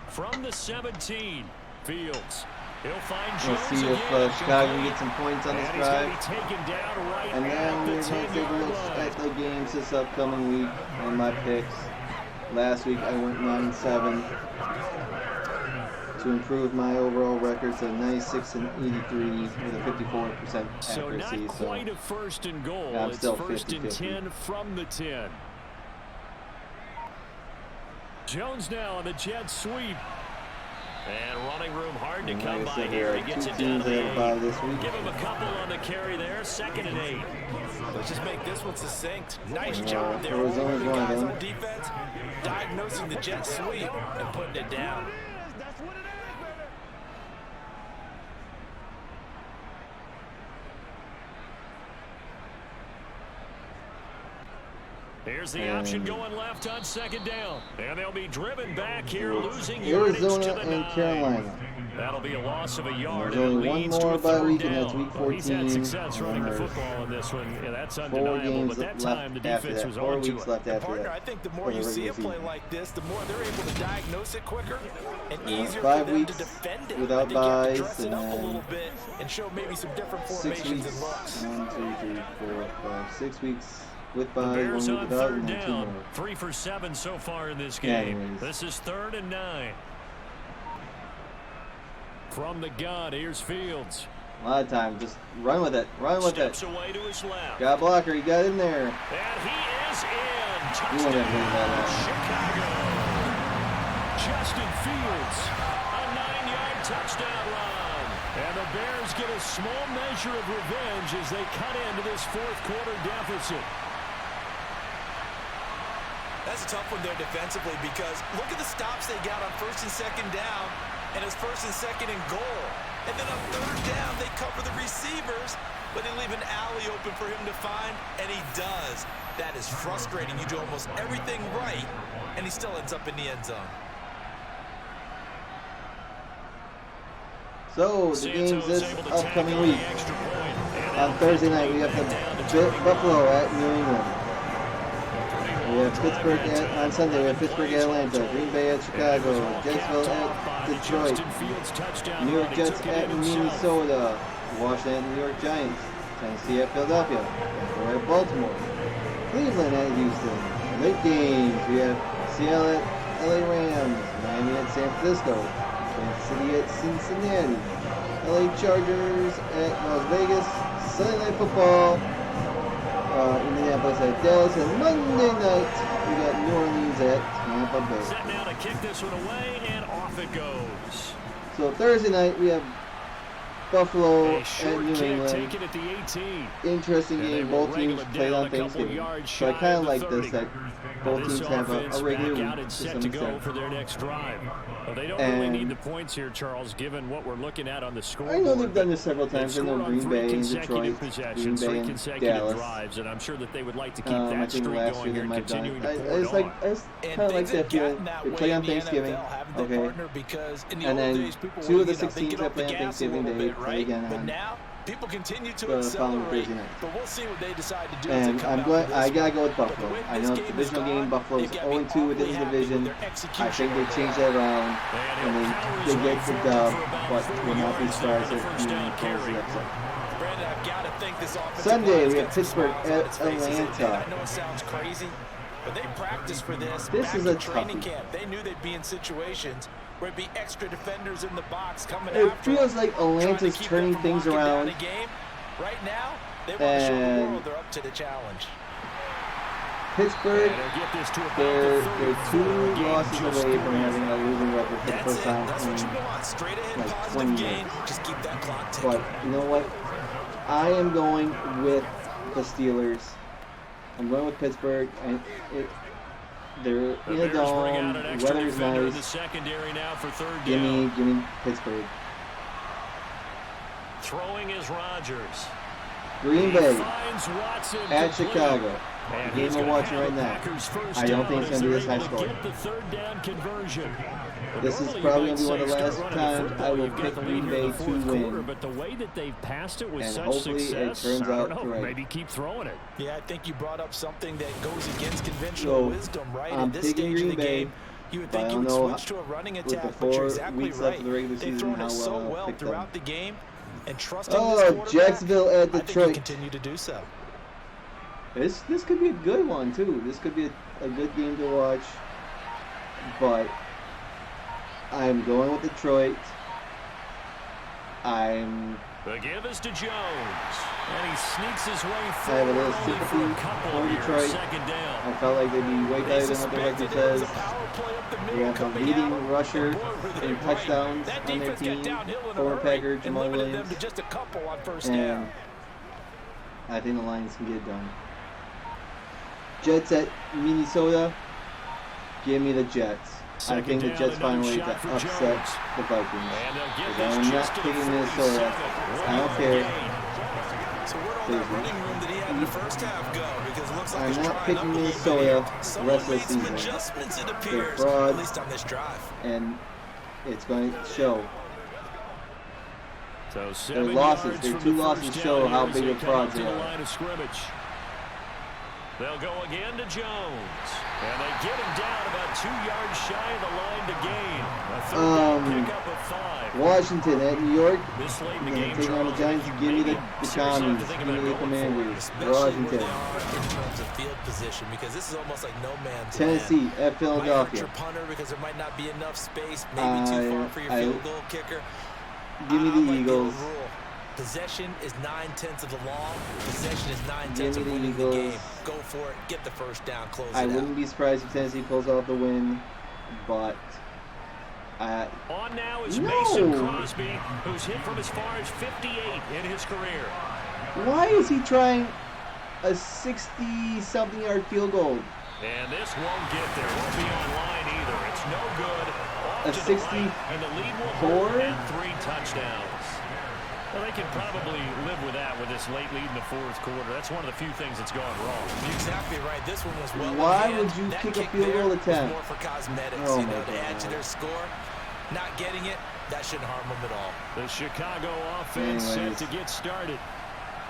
From the 17, Fields. He'll find We'll Jones see if again. Chicago can get some points on this And he's going drive. to be taken down right And then at we're the going to take a 10-yard look line. at the games this upcoming week and my picks. Last week I went 9-7 to improve my overall record to 96-83 with a 54% So accuracy. not quite a first and goal. Yeah, I'm it's still first 50-50. and 10 from the 10. Jones now on the jet sweep. And running room hard to And come like I by said, here. there He are gets 2 it down teams to that the have a 8. bye this week. Give him a couple on the carry there. 2nd and 8. Let's just make this one succinct. Nice Yeah, job there. Arizona's The one of guys them. on defense diagnosing the jet sweep and putting it down. Here's the option going left on 2nd down. And they'll be driven back here, losing yardage Arizona to the and 9. Carolina. That'll be a loss of a yard. There's And only it one leads more to a bye 3rd week, and that's down. week Well, he's had 14. success running the There's football in this one. Yeah, that's 4 undeniable. games But that left time, the after defense that. was 4 on to weeks it. left after Partner, that. I think the for more the you see a regular play season. like this, the more they're able to diagnose it quicker and easier 5 for them weeks to defend it. without I think you have to buys, dress it up a and little bit and show maybe some different 6 formations weeks. and looks. 1, 2, 3, 4, 5, 6 weeks with The buys, 1 Bears week on without, 3rd and then 2 down. more. 3 for 7 so far in this Yeah, game. anyways. This is 3rd and 9. From the gun, here's Fields. A lot of time, just run with it. Run with it. Steps away to his left. Got a blocker, he got in there. And he is in. You wouldn't have made that out. Chicago. Justin Fields. A 9-yard touchdown run. And the Bears get a small measure of revenge as they cut into this 4th quarter deficit. That's a tough one there defensively because look at the stops they got on 1st and 2nd down, and it's 1st and 2nd and goal. And then on 3rd down, they cover the receivers, but they leave an alley open for him to find, and he does. That is frustrating. You do almost everything right, and he still ends up in the end zone. So, the games this upcoming week. On Thursday night, we have the Buffalo at New England. We have Pittsburgh on Sunday. We have Pittsburgh at Atlanta, Green Bay at Chicago, Jacksonville at Detroit, New York Jets at Minnesota, Washington at New York Giants, Tennessee at Philadelphia, Denver at Baltimore, Cleveland at Houston. Late games, we have Seattle at LA Rams, Miami at San Francisco, Kansas City at Cincinnati, LA Chargers at Las Vegas, Sunday Night Football, Indianapolis at Dallas, and Monday night we got New Orleans at Tampa Bay. Set now to kick this one away, and off it goes. So Thursday night we have Buffalo A at short New kick England. taken at the 18. Interesting And they game. will Both teams wrangle it played down on a couple Thanksgiving. yards So I shy kind of of the like 30. this that both This teams have offense a regular back out week and to set some to go extent. for their next drive. Well, they don't really need the points here, Charles, given what we're looking at on the scoreboard. I know they've done this several They've times. I know scored on Green 3 Bay and consecutive Detroit, Green possessions, Bay 3 and consecutive Dallas. drives, and I'm sure that they would like to keep I that think streak last going year here they and might have done continuing it. to I pour it just on. kind of like that feeling. They play on Thanksgiving, okay, and then 2 of the 6 teams that play on Thanksgiving Day play again But on now people continue to the following accelerate, Thursday night. but we'll see what they decide to do. And I'm glad I gotta go with But Buffalo. when I this know it's a game is divisional gone, game. Buffalo's they've got to be 0-2 within awfully the happy with division. their I execution think they over changed there. that around, and they get the dub, but will not be surprised if New England pulls the upset. Brandon, I've got to think this offensive Sunday, line's we got have some Pittsburgh smiles on at its faces. And Atlanta. I know it sounds crazy, but they practiced for this. This back is in a training toughie. camp. They knew they'd be in situations where it'd be extra defenders in the box coming It after feels them, like trying to Atlanta's keep them turning from things locking down around. the game. Right now, they want to show the And world they're up to the challenge. Pittsburgh, And they'll get this to about they're the 2 34. losses Just away three. from having a losing record for the That's first it. time That's what you in want. Straight ahead, like positive 20 gain. years. Just keep that clock ticking. But you know what? I am going with the Steelers. I'm going with Pittsburgh, and they're The in a Bears bring out dome. an extra Weather's defender in the nice. secondary now for 3rd down. Give me Pittsburgh. Throwing is Rodgers. Green Bay at Chicago. And The game we're watching right now. I don't think it's going to be this high scoring. This is probably going to be one of the last times I will pick Green Bay to win. But the way that they've passed it with And such hopefully success, it turns out right. Maybe keep throwing it. Yeah, I think you brought up something that goes against conventional wisdom, right? I'm At this picking stage of the Green Bay, game, you would but I think you don't would know switch to a running with the attack, but 4 you're exactly weeks left right. of the regular They've season thrown it so well pick them. throughout the game, and trusting this Oh, quarterback, Jacksonville at I think Detroit. he'll continue to do so. This could be a good one too. This could be a good game to watch. But I'm going with Detroit. The give is to Jones, and he sneaks his way I have a forward little only for sympathy a couple for here. Detroit. Second down. I felt like they'd be way better than what the record says. They have the leading rusher in touchdowns on their team, former Packer Jamal Williams, and I think the Lions can get it done. Jets at Minnesota. Give me the Jets. I think the Jets find a way to upset the Vikings. Because I'm not picking Minnesota. I don't care. So where did all that running room that he had in the first half go? Because it looks like I'm he's not trying picking up a little Minnesota bit. the Someone rest of the made some season. adjustments, it They're appears, frauds, at least on this drive. and it's going to show. So Their losses, their 2 losses show how big of frauds they are. Line of scrimmage. They'll go again to Jones, and they get him down about 2 yards shy of the line to gain. A third down pickup of 5. Washington at New York. This late in the Gonna game, take on the Giants. Give me the Commies. Give me the Commanders. Washington. In terms of field position, because this is almost like no man's Tennessee land. at Philadelphia. Might hurt your punter because there might not be enough space, maybe too far for your field goal kicker. Give me I the like Eagles. rule. Possession is 9/10 of the law. Possession is 9/10 Give of me the winning the Eagles. game. Go for it. Get the first down. Close I it wouldn't out. be surprised if Tennessee pulls off the win, but On now is No. Mason Crosby, who's hit from as far as 58 in his career. why is he trying a 60-something yard field goal? And this won't get there. Won't be online either. It's no good. Off A to the 64? right, and the lead will hold and 3 touchdowns. Well, they can probably live with that with this late lead in the 4th quarter. That's one of the few things that's gone wrong. You're exactly right. This one was well. Why in hand. would you That kick a kick field there goal was attempt? more for cosmetics, Oh you my know, to add to God. their score. Not getting it, that shouldn't harm them at all. The Chicago offense set to get started.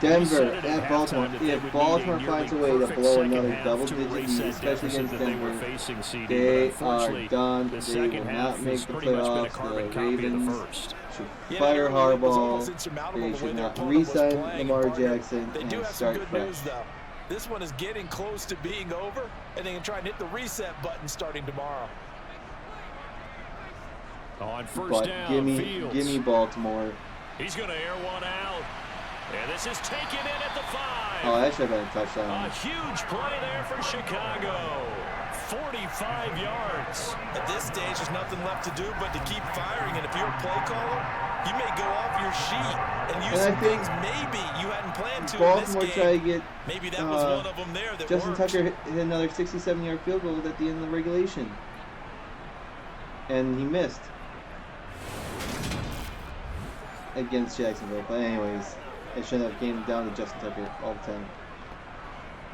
Denver We said it at Baltimore. halftime that they If would Baltimore need a finds a nearly way to perfect blow second another half double-digit to erase lead, that especially deficit against that they were Denver, facing, CD, they but are unfortunately, done. the They second will half not make has the pretty much been a playoffs. carbon The copy of the Ravens first. should fire Harbaugh. They They should not re-sign Lamar Jackson They do and have some start good fresh. news, though. This one is getting close to being over, and they can try and hit the reset button starting tomorrow. On first But down, give Fields. me Baltimore. He's going to air one out. And this is taken in at the 5. Oh, that should have been a touchdown. A huge play there for Chicago. 45 yards. At this stage, there's nothing left to do but to keep firing, and if you're a play caller, you may go off your sheet and use And I some think things maybe you hadn't planned to Baltimore in this tried to game. get Maybe that was one of them there that Justin worked. Tucker hit another 67-yard field goal at the end of the regulation. And he missed against Jacksonville. But anyways, it shouldn't have came down to Justin Tucker all the time.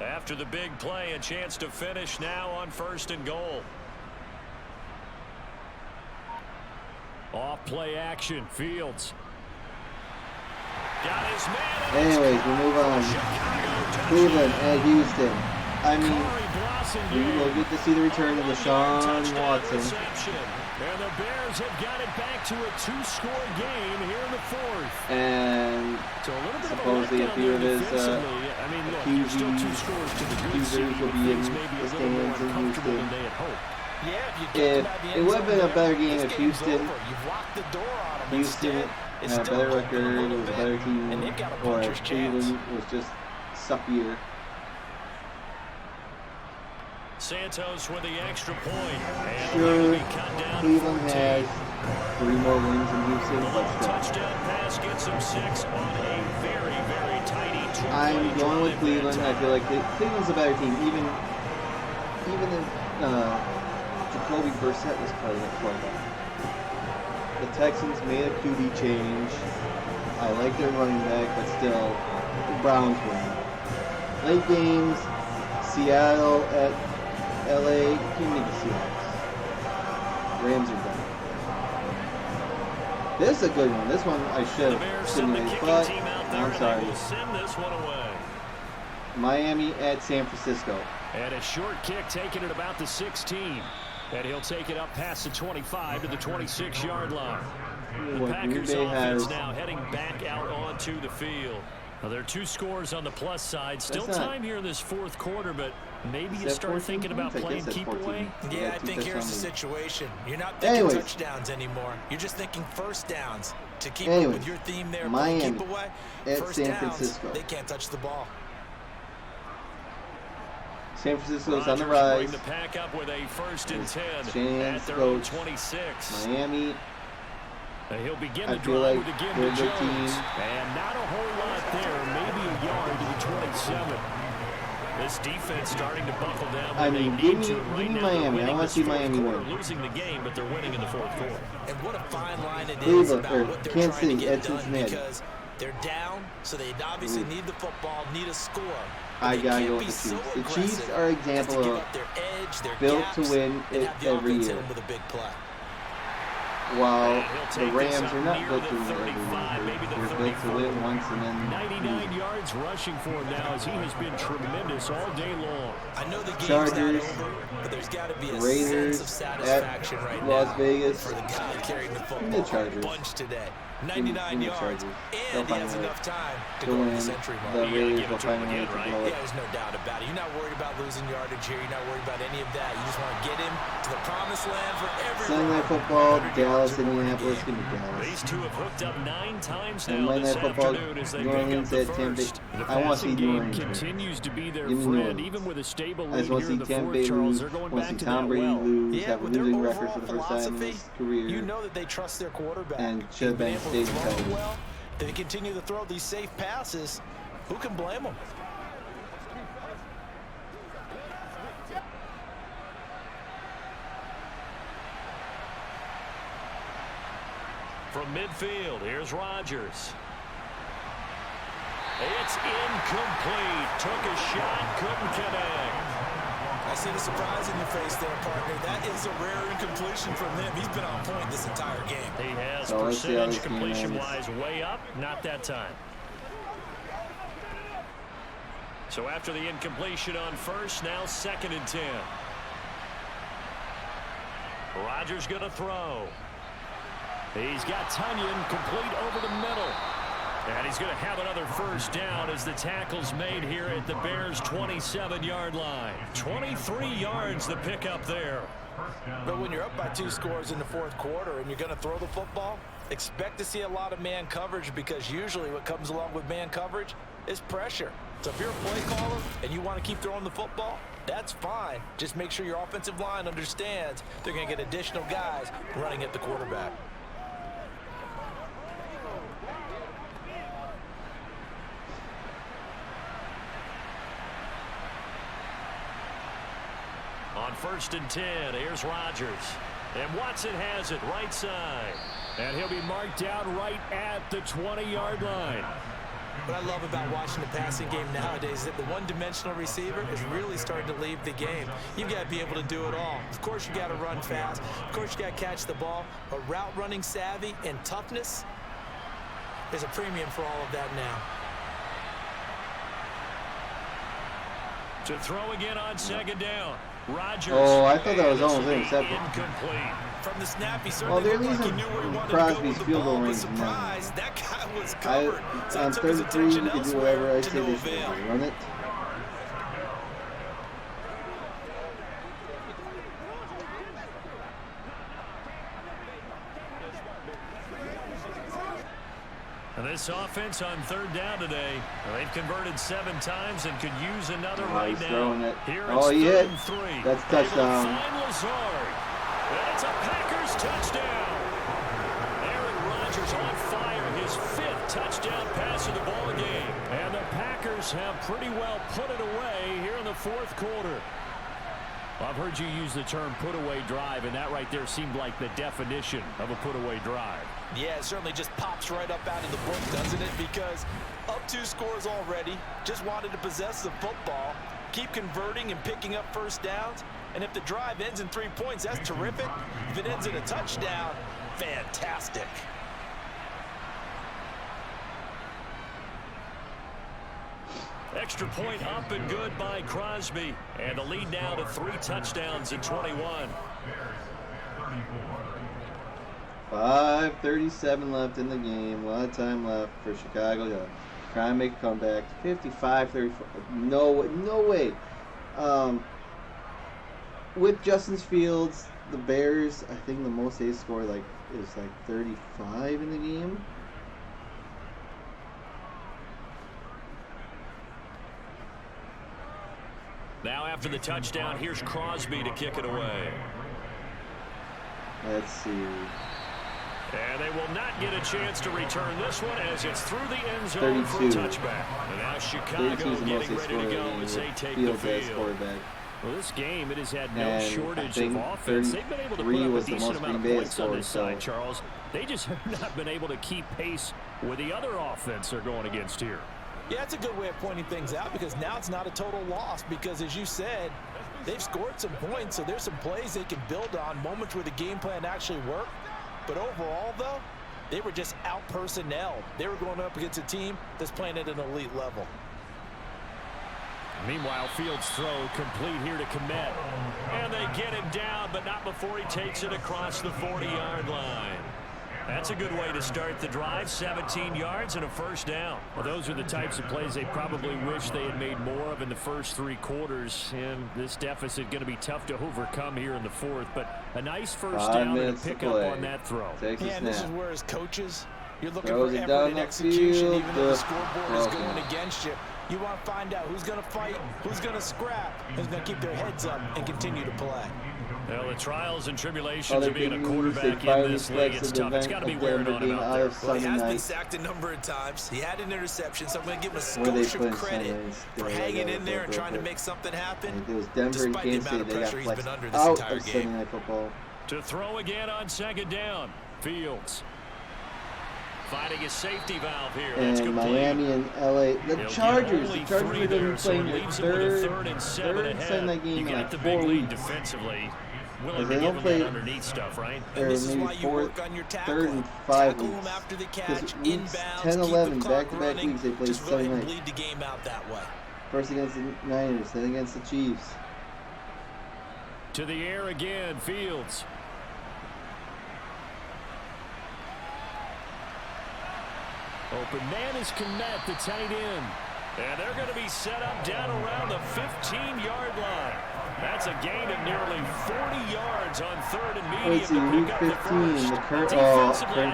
After the big play, a chance to finish now on 1st and goal. Off play action, Fields. Got his man. Anyways, we move on. Cleveland at Houston. I mean, we will get to see the return of Deshaun Watson. And the Bears have got it back to a 2-score game here in the 4th. And So a little bit supposedly a of a few of his defensively. I mean, look, you're still 2 scores to the good accusers seed, will but be in things may be the a little more stands in comfortable Houston. than they had hoped. Yeah, if you If get them out the it end would have zone been a there, better game this if game's Houston over. You've locked the door on them. Houston Instead, it's had a still better open record, a it little was a bit, better team, and they've got a or puncher's chance. Cleveland was just suckier. Santos with the extra point. And Sure, cut down to Cleveland 14. has 3 more wins than Houston, but still. Touchdown pass gets him 6 on a very, very tiny 2-play I'm going with drive. Cleveland. I feel like Cleveland's a better team, even if Jacoby Brissett was playing at quarterback. The Texans made a QB change. I like their running back, but still, Browns win. Late games, Seattle at LA. Give me the Seahawks. Rams are done. This is a good one. This one I should have simulated, but I'm sorry. Send this one away. Miami at San Francisco. And a short kick taken at about the 16. And he'll take it up past the 25 to the 26-yard line. The Packers offense now heading back out onto the field. Well, there are 2 scores on the plus side. Still time here in this fourth quarter, but maybe you start thinking about playing keep away. Yeah, I think here's the situation. You're not thinking touchdowns anymore. You're just thinking first downs. To keep up with your theme there, Miami keep away. at First San downs, Francisco. they can't touch the ball. San Francisco's on the rise. Bring the pack up with a 1st and 10 at their own 26. Miami. He'll begin the feel drive like with a give they're to the Jones. team. And not a whole lot there. Maybe a yard to the 27. This defense starting to buckle down. I mean, give me Miami. I want to see Miami win. Losing the game, but they're winning in the fourth quarter. And what a fine line it is Cleveland, about what they're Kansas trying to City get at done, Cincinnati. because they're down, so they obviously need the football, need a score. I gotta go with the Chiefs. The Chiefs are an example of built to win it every year, while the Rams are not built to win every year. They're built to win once and then 99 yards rushing for him now, as he has been tremendous all day long. I know the game's Chargers, not over, but there's got to be a Raiders sense of satisfaction at right Las now Vegas. for the guy carrying the The football Chargers. bunch today. Give 99 me yards, Chargers. and he has enough time to to go to win. the century mark. The Raiders will find a way to blow Yeah, it. there's no doubt about it. You're not worried about losing yardage here. You're not worried about any of that. You just want to get him to the promised land for everyone. Sunday Night Football, Dallas, Indianapolis. Give me Dallas. These two have hooked up 9 times And now Monday this Night Football, afternoon as they New pick up Orleans the at Tampa. first. The I want to see passing New game Orleans win. continues to be their Give me New friend, Orleans. even with a stable I lead just want here to in see the Tampa fourth, Bay Charles. lose. They're I going want to back see to Tom that Brady well. lose, Yeah, have a with their losing record overall for the first time in philosophy, his career. you know that they trust their quarterback. And should have been Being able state to throw title. well, they continue to throw these safe passes. Who can blame them? From midfield, here's Rodgers. It's incomplete. Took a shot, couldn't connect. I see the surprise in your face there, partner. That is a rare incompletion from him. He's been on point this entire game. He has So let's see how percentage this game completion-wise way up. Not that time. So after the incompletion on first, now 2nd and 10. Rodgers going to throw. He's got Tunyon complete over the middle. And he's going to have another first down as the tackle's made here at the Bears' 27-yard line. 23 yards the pickup there. But when you're up by 2 scores in the fourth quarter and you're going to throw the football, expect to see a lot of man coverage, because usually what comes along with man coverage is pressure. So if you're a play caller and you want to keep throwing the football, that's fine. Just make sure your offensive line understands they're going to get additional guys running at the quarterback. On 1st and 10, here's Rodgers. And Watson has it right side. And he'll be marked down right at the 20-yard line. What I love about watching the passing game nowadays is that the one-dimensional receiver is really starting to leave the game. You've got to be able to do it all. Of course, you got to run fast. Of course, you got to catch the ball. But route running savvy and toughness, there's a premium for all of that now. To throw again on 2nd down. Rodgers. Oh, I thought that was almost intercepted. Incomplete. From the snap, he Well, certainly they're looked like he losing knew where he wanted Crosby's to go with the field goal ball, but range surprise, that guy was covered. So on it took his 33, you attention can do whatever I elsewhere say to no they should avail. run it. And this offense on 3rd down today, they've converted 7 times and could use another right He's now. throwing it. Here Oh, it's he 3rd hit. and 3. That's Able to touchdown. find Lazard. And it's a Packers touchdown. Aaron Rodgers on fire, his 5th touchdown pass of the ball game. And the Packers have pretty well put it away here in the 4th quarter. I've heard you use the term put-away drive, and that right there seemed like the definition of a put-away drive. Yeah, it certainly just pops right up out of the book, doesn't it? Because up 2 scores already, just wanted to possess the football, keep converting and picking up first downs. And if the drive ends in 3 points, that's terrific. If it ends in a touchdown, fantastic. Extra point up and good by Crosby. And the lead now to 3 touchdowns in 21. 5:37 left in the game. A lot of time left for Chicago to try and make a comeback. 55-34. No way. With Justin Fields, the Bears, I think the most they scored is 35 in the game. Now after the touchdown, here's Crosby to kick it away. Let's see. And they will not get a chance to return this one as it's through the end zone for a touchback. And now Chicago getting ready to go as they take the field. Well, this game, it has had no shortage of offense. They've been able to put up a decent amount of points on this side, Charles. They just have not been able to keep pace with the other offense they're going against here. Yeah, that's a good way of pointing things out because now it's not a total loss because, as you said, they've scored some points, so there's some plays they can build on, moments where the game plan actually worked. But overall, though, they were just out-personnel. They were going up against a team that's playing at an elite level. Meanwhile, Fields' throw complete here to Komet. And they get him down, but not before he takes it across the 40-yard line. That's a good way to start the drive. 17 yards and a first down. Well, those are the types of plays they probably wish they had made more of in the first 3 quarters. And this deficit going to be tough to overcome here in the 4th. But a nice first down and a pickup on that throw. And this is where, as coaches, you're looking for effort and execution, even though the scoreboard is going against you. You want to find out who's going to fight, who's going to scrap, who's going to keep their heads up and continue to play. Well, the trials and tribulations of being a quarterback in this league, it's tough. It's got to be wearing on him out there. Well, he has been sacked a number of times. He had an interception, so I'm going to give him a skosh of credit for hanging in there and trying to make something happen, despite the amount of pressure he's been under this entire game. To throw again on 2nd down, Fields. Finding a safety valve here. That's complete. Miami and LA. The Chargers are going to be playing their third Sunday game in 4 weeks. Defensively. Because they don't play underneath stuff, right? And this is why you work on your tackle. 3rd and 5 tackle weeks. Them after the catch, Because weeks inbounds, 10, 11, back-to-back running, weeks, they play just really Sunday night. bleed the game out that way. First against the Niners, then against the Chiefs. To the air again, Fields. Open man is Komet, the tight end. And they're going to be set up down around the 15-yard line. That's a gain of nearly 40 yards on 3rd and medium. Let's see, week 15, the current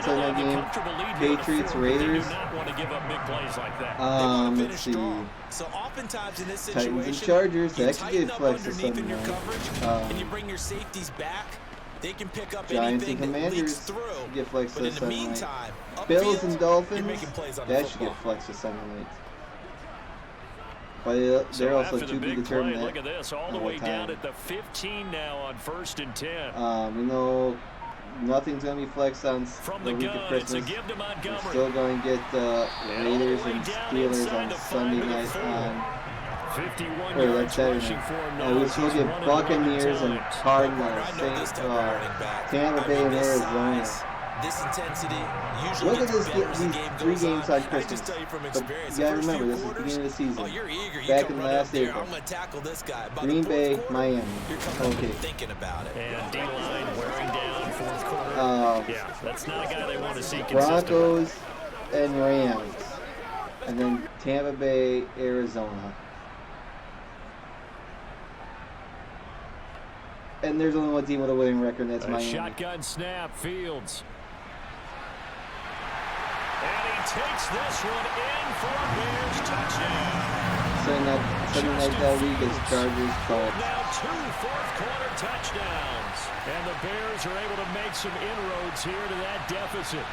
Sunday game, Patriots, Raiders. Let's see. So oftentimes in this situation, Titans and Chargers, they actually get flex this Sunday night. And you bring your safeties back. They can pick up Giants anything and that leaks Commanders through. get flex But this in the Sunday meantime, night. Bills upfield, and you're Dolphins, making plays on that the should get football. flex this Sunday night. But they're also after to the be big determined. play, look at this, all the way down at the 15 now on 1st and 10. We know nothing's going to be flexed on From the the week gun, of Christmas. It's a give to Montgomery. We're still going to get the Raiders and Steelers on Sunday night on 51 or yards Saturday night. We still get Buccaneers and Cardinals, Tampa Bay and Arizona. This intensity usually Look at gets this, better as the these game 3 goes games on. on Christmas. I just tell you from But experience, you gotta the first remember, few this is the quarters, beginning of the season. you're eager. You Back come in right last up there, April. I'm going to tackle this guy. By Green the Bay, quarter, Miami. You're coming Okay. thinking about it. And D-line wearing down 4th quarter. Yeah, that's not a guy they want to see consistent. Broncos and Rams. And then Tampa Bay, Arizona. And there's only one team with a winning record, and that's Miami. Shotgun snap, Fields. And he takes this one in for a Bears touchdown. Sunday night that week is Chargers, Colts. Now 2 fourth-quarter touchdowns. And the Bears are able to make some inroads here to that deficit.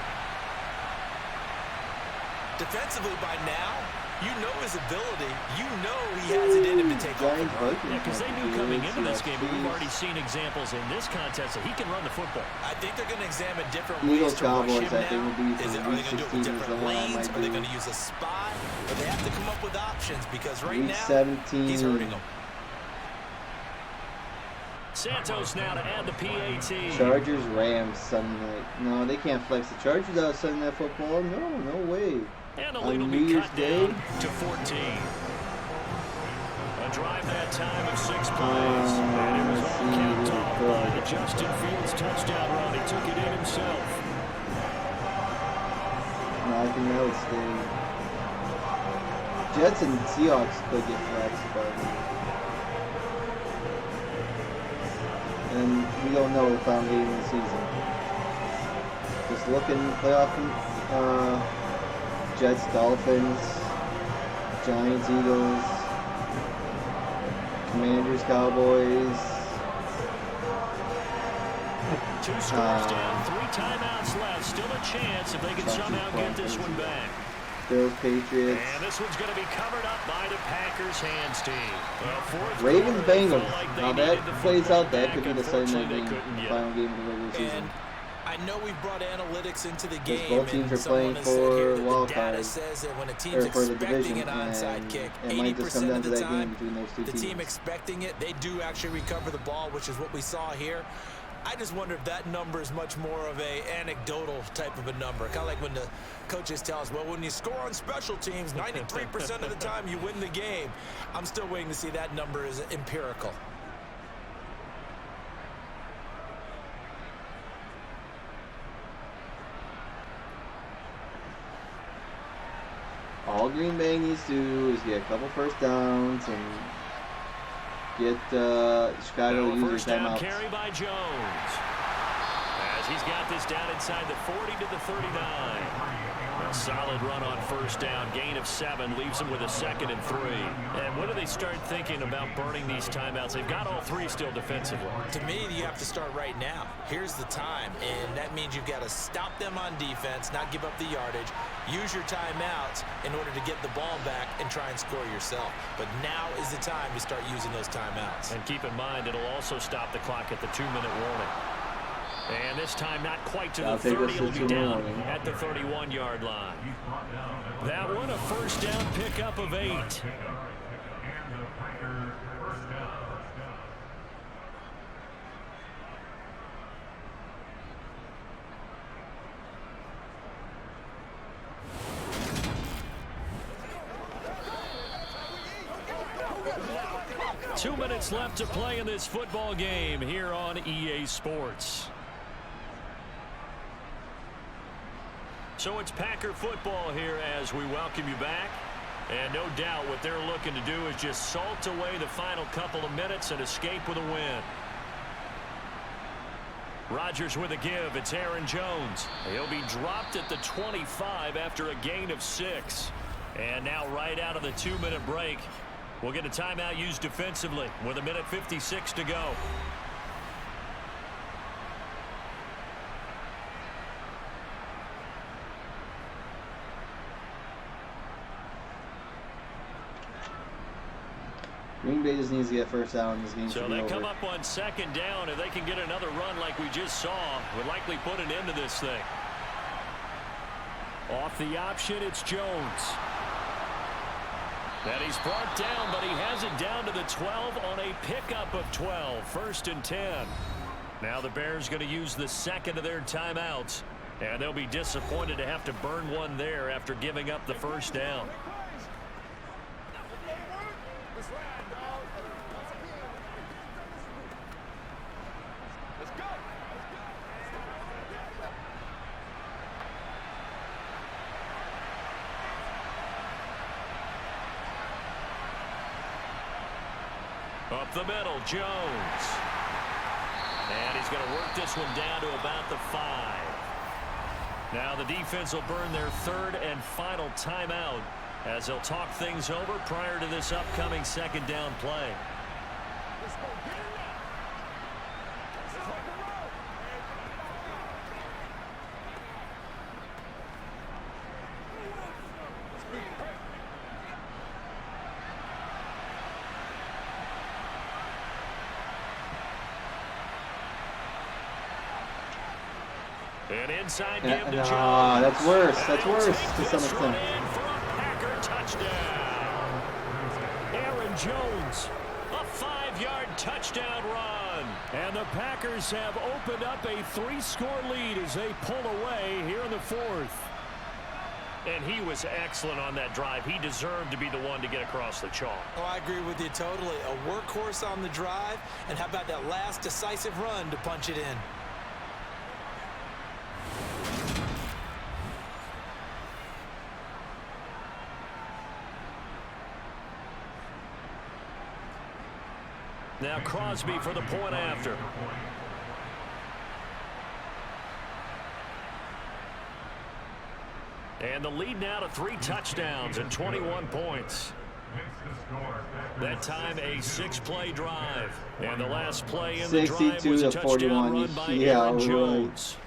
Defensively by now, you know his ability. You know he has it in him to take off and Giants run. Vikings. Yeah, because they knew coming into this game, but we've already seen examples in this contest that he can run the football. I think they're going to examine different Eagles, ways to rush Cowboys, him I think, will be now. Are they going to do it with different lanes? Are they going do. to use a spy? But they have to come up with options because right Week now 17. he's hurting them. Santos now to add the PAT. Chargers, Rams, Sunday night. No, they can't flex the Chargers out Sunday Night Football. No way. And the On lead will New be Year's cut Day? down to 14. A drive that time of 6 plays. And it was all capped off by the Justin Fields touchdown run. He took it in himself. No, I think that would stay. Jets and Seahawks could get flexed, but and we don't know the final game of the season. Just looking playoff, Jets, Dolphins, Giants, Eagles, Commanders, Cowboys. 2 scores down, 3 timeouts left. Still a chance if they can somehow get this one back. Bills, Patriots. And this one's going to be covered up by the Packers hands team. Ravens, Bengals. Now that plays out, that could be the Sunday night game, final game of the regular season. I know we've brought analytics into the game. Both teams are playing for wild card, says that when a team's or for the expecting division, an onside kick, it might just come 80% down of to the that game time, between those two the teams. team expecting it, they do actually recover the ball, which is what we saw here. I just wonder if that number is much more of a anecdotal type of a number. Kind of like when the coaches tell us, well, when you score on special teams, 93% of the time you win the game. I'm still waiting to see that number is empirical. All Green Bay needs to do is get a couple first downs and get Chicago to use their timeouts. Carry by Jones. As he's got this down inside the 40 to the 39. A solid run on first down. Gain of 7 leaves them with a 2nd and 3. And when do they start thinking about burning these timeouts? They've got all 3 still defensively. To me, you have to start right now. Here's the time, and that means you've got to stop them on defense, not give up the yardage, use your timeouts in order to get the ball back and try and score yourself. But now is the time to start using those timeouts. And keep in mind, it'll also stop the clock at the 2-minute warning. And this time not quite to the 30. It'll be down at the 31-yard line. That one a first down pickup of 8. Two minutes left to play in this football game here on EA Sports. So it's Packer football here as we welcome you back. And no doubt what they're looking to do is just salt away the final couple of minutes and escape with a win. Rodgers with a give. It's Aaron Jones. He'll be dropped at the 25 after a gain of 6. And now right out of the 2-minute break, we'll get a timeout used defensively with 1:56 to go. Green Bay just needs to get first down in this game. So they come up on 2nd down. If they can get another run like we just saw, would likely put an end to this thing. Off the option, it's Jones. And he's brought down, but he has it down to the 12 on a pickup of 12. 1st and 10. Now the Bears going to use the 2nd of their timeouts. And they'll be disappointed to have to burn one there after giving up the first down. Up the middle, Jones. And he's going to work this one down to about the 5. Now the defense will burn their 3rd and final timeout as they'll talk things over prior to this upcoming 2nd down play. And inside give to Jones. That's worse. That's worse to some extent. For a Packer touchdown. Aaron Jones, a 5-yard touchdown run. And the Packers have opened up a 3-score lead as they pull away here in the 4th. And he was excellent on that drive. He deserved to be the one to get across the chalk. Oh, I agree with you totally. A workhorse on the drive. And how about that last decisive run to punch it in? Now Crosby for the point after. And the lead now to 3 touchdowns and 21 points. That time a 6-play drive. And the last play in the drive was a touchdown run by Aaron Jones.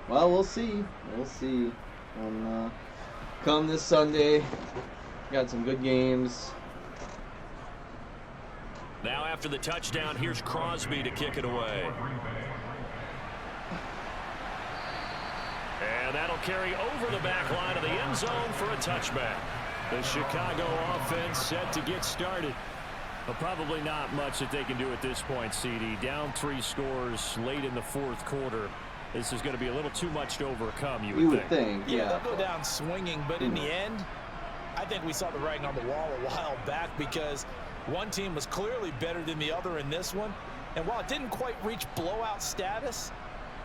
Well, we'll see. We'll see. Come this Sunday, got some good games. Now after the touchdown, here's Crosby to kick it away. And that'll carry over the back line of the end zone for a touchback. The Chicago offense set to get started. Well, probably not much that they can do at this point, CD. Down 3 scores late in the 4th quarter. This is going to be a little too much to overcome, you would think. Yeah, they'll go down swinging, but in the end, I think we saw the writing on the wall a while back because one team was clearly better than the other in this one. And while it didn't quite reach blowout status,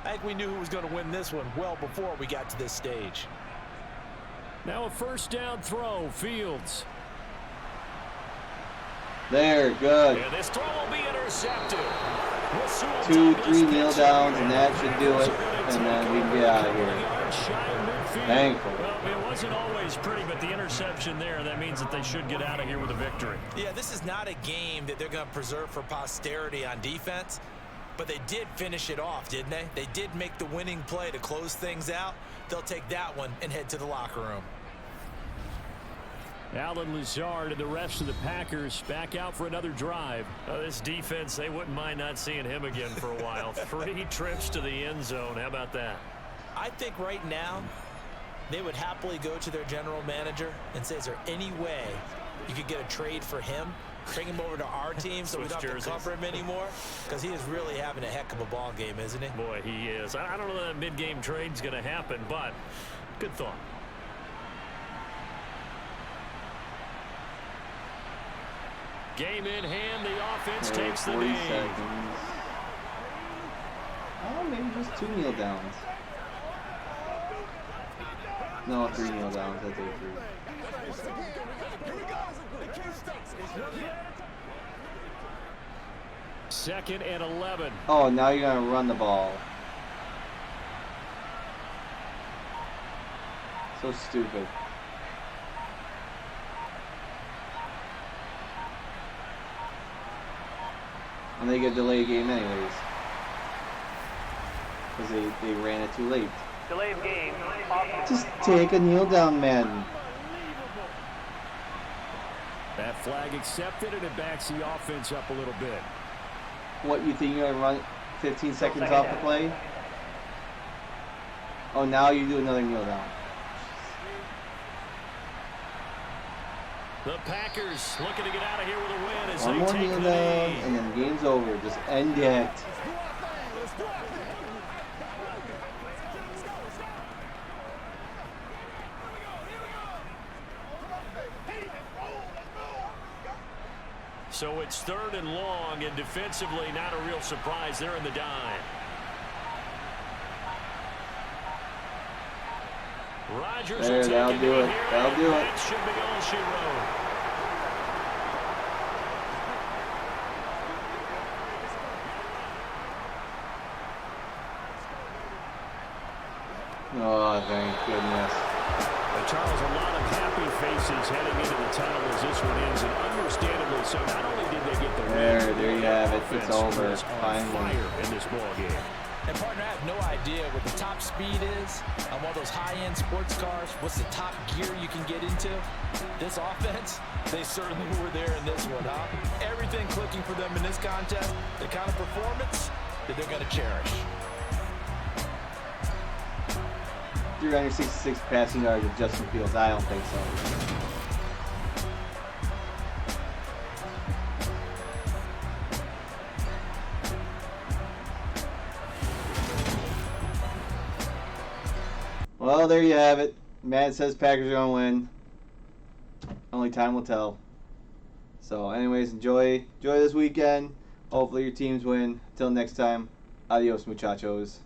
I think we knew who was going to win this one well before we got to this stage. Now a 1st down throw, Fields. There, good. And this throw will be intercepted. 2, 3 kneel downs, and that should do it. And then we can get out of here. Thankful. Well, it wasn't always pretty, but the interception there, that means that they should get out of here with a victory. Yeah, this is not a game that they're going to preserve for posterity on defense, but they did finish it off, didn't they? They did make the winning play to close things out. They'll take that one and head to the locker room. Alan Lazard and the rest of the Packers back out for another drive. This defense, they wouldn't mind not seeing him again for a while. 3 trips to the end zone. How about that? I think right now they would happily go to their general manager and say, is there any way you could get a trade for him? Bring him over to our team so we don't have to cover him anymore? Because he is really having a heck of a ball game, isn't he? Boy, he is. I don't know that mid-game trade's going to happen, but good thought. Game in hand, the offense takes the lead. Seconds. Oh, maybe just 2 kneel downs. No, 3 kneel downs. That's 3. 2nd and 11. Oh, now you're gonna run the ball. So stupid. And they get delayed game anyways. Because they ran it too late. Delay of game. Just take a kneel down, man. That flag accepted, and it backs the offense up a little bit. What, you think you're going to run 15 seconds off the play? Oh, now you do another kneel down. The Packers looking to get out of here with a win as One they more take kneel the down, lead. and then game's over. Just end it. So it's 3rd and long, and defensively not a real surprise. They're in the dime. Rodgers There, will take that'll do it. here, That'll do it. That should be all she wrote. Oh, thank goodness. Charles, a lot of happy faces heading into the tunnel as this one ends, and understandably so. Not only did they get the win, There you have it. It's offense over. was on Finally. fire in this ball game. And partner, I have no idea what the top speed is on one of those high-end sports cars. What's the top gear you can get into? This offense, they certainly were there in this one, huh? Everything clicking for them in this contest, the kind of performance that they're going to cherish. 366 passing yards with Justin Fields. I don't think so. Well, there you have it. Matt says Packers are going to win. Only time will tell. So, anyways, enjoy this weekend. Hopefully your teams win. Until next time, adios, muchachos.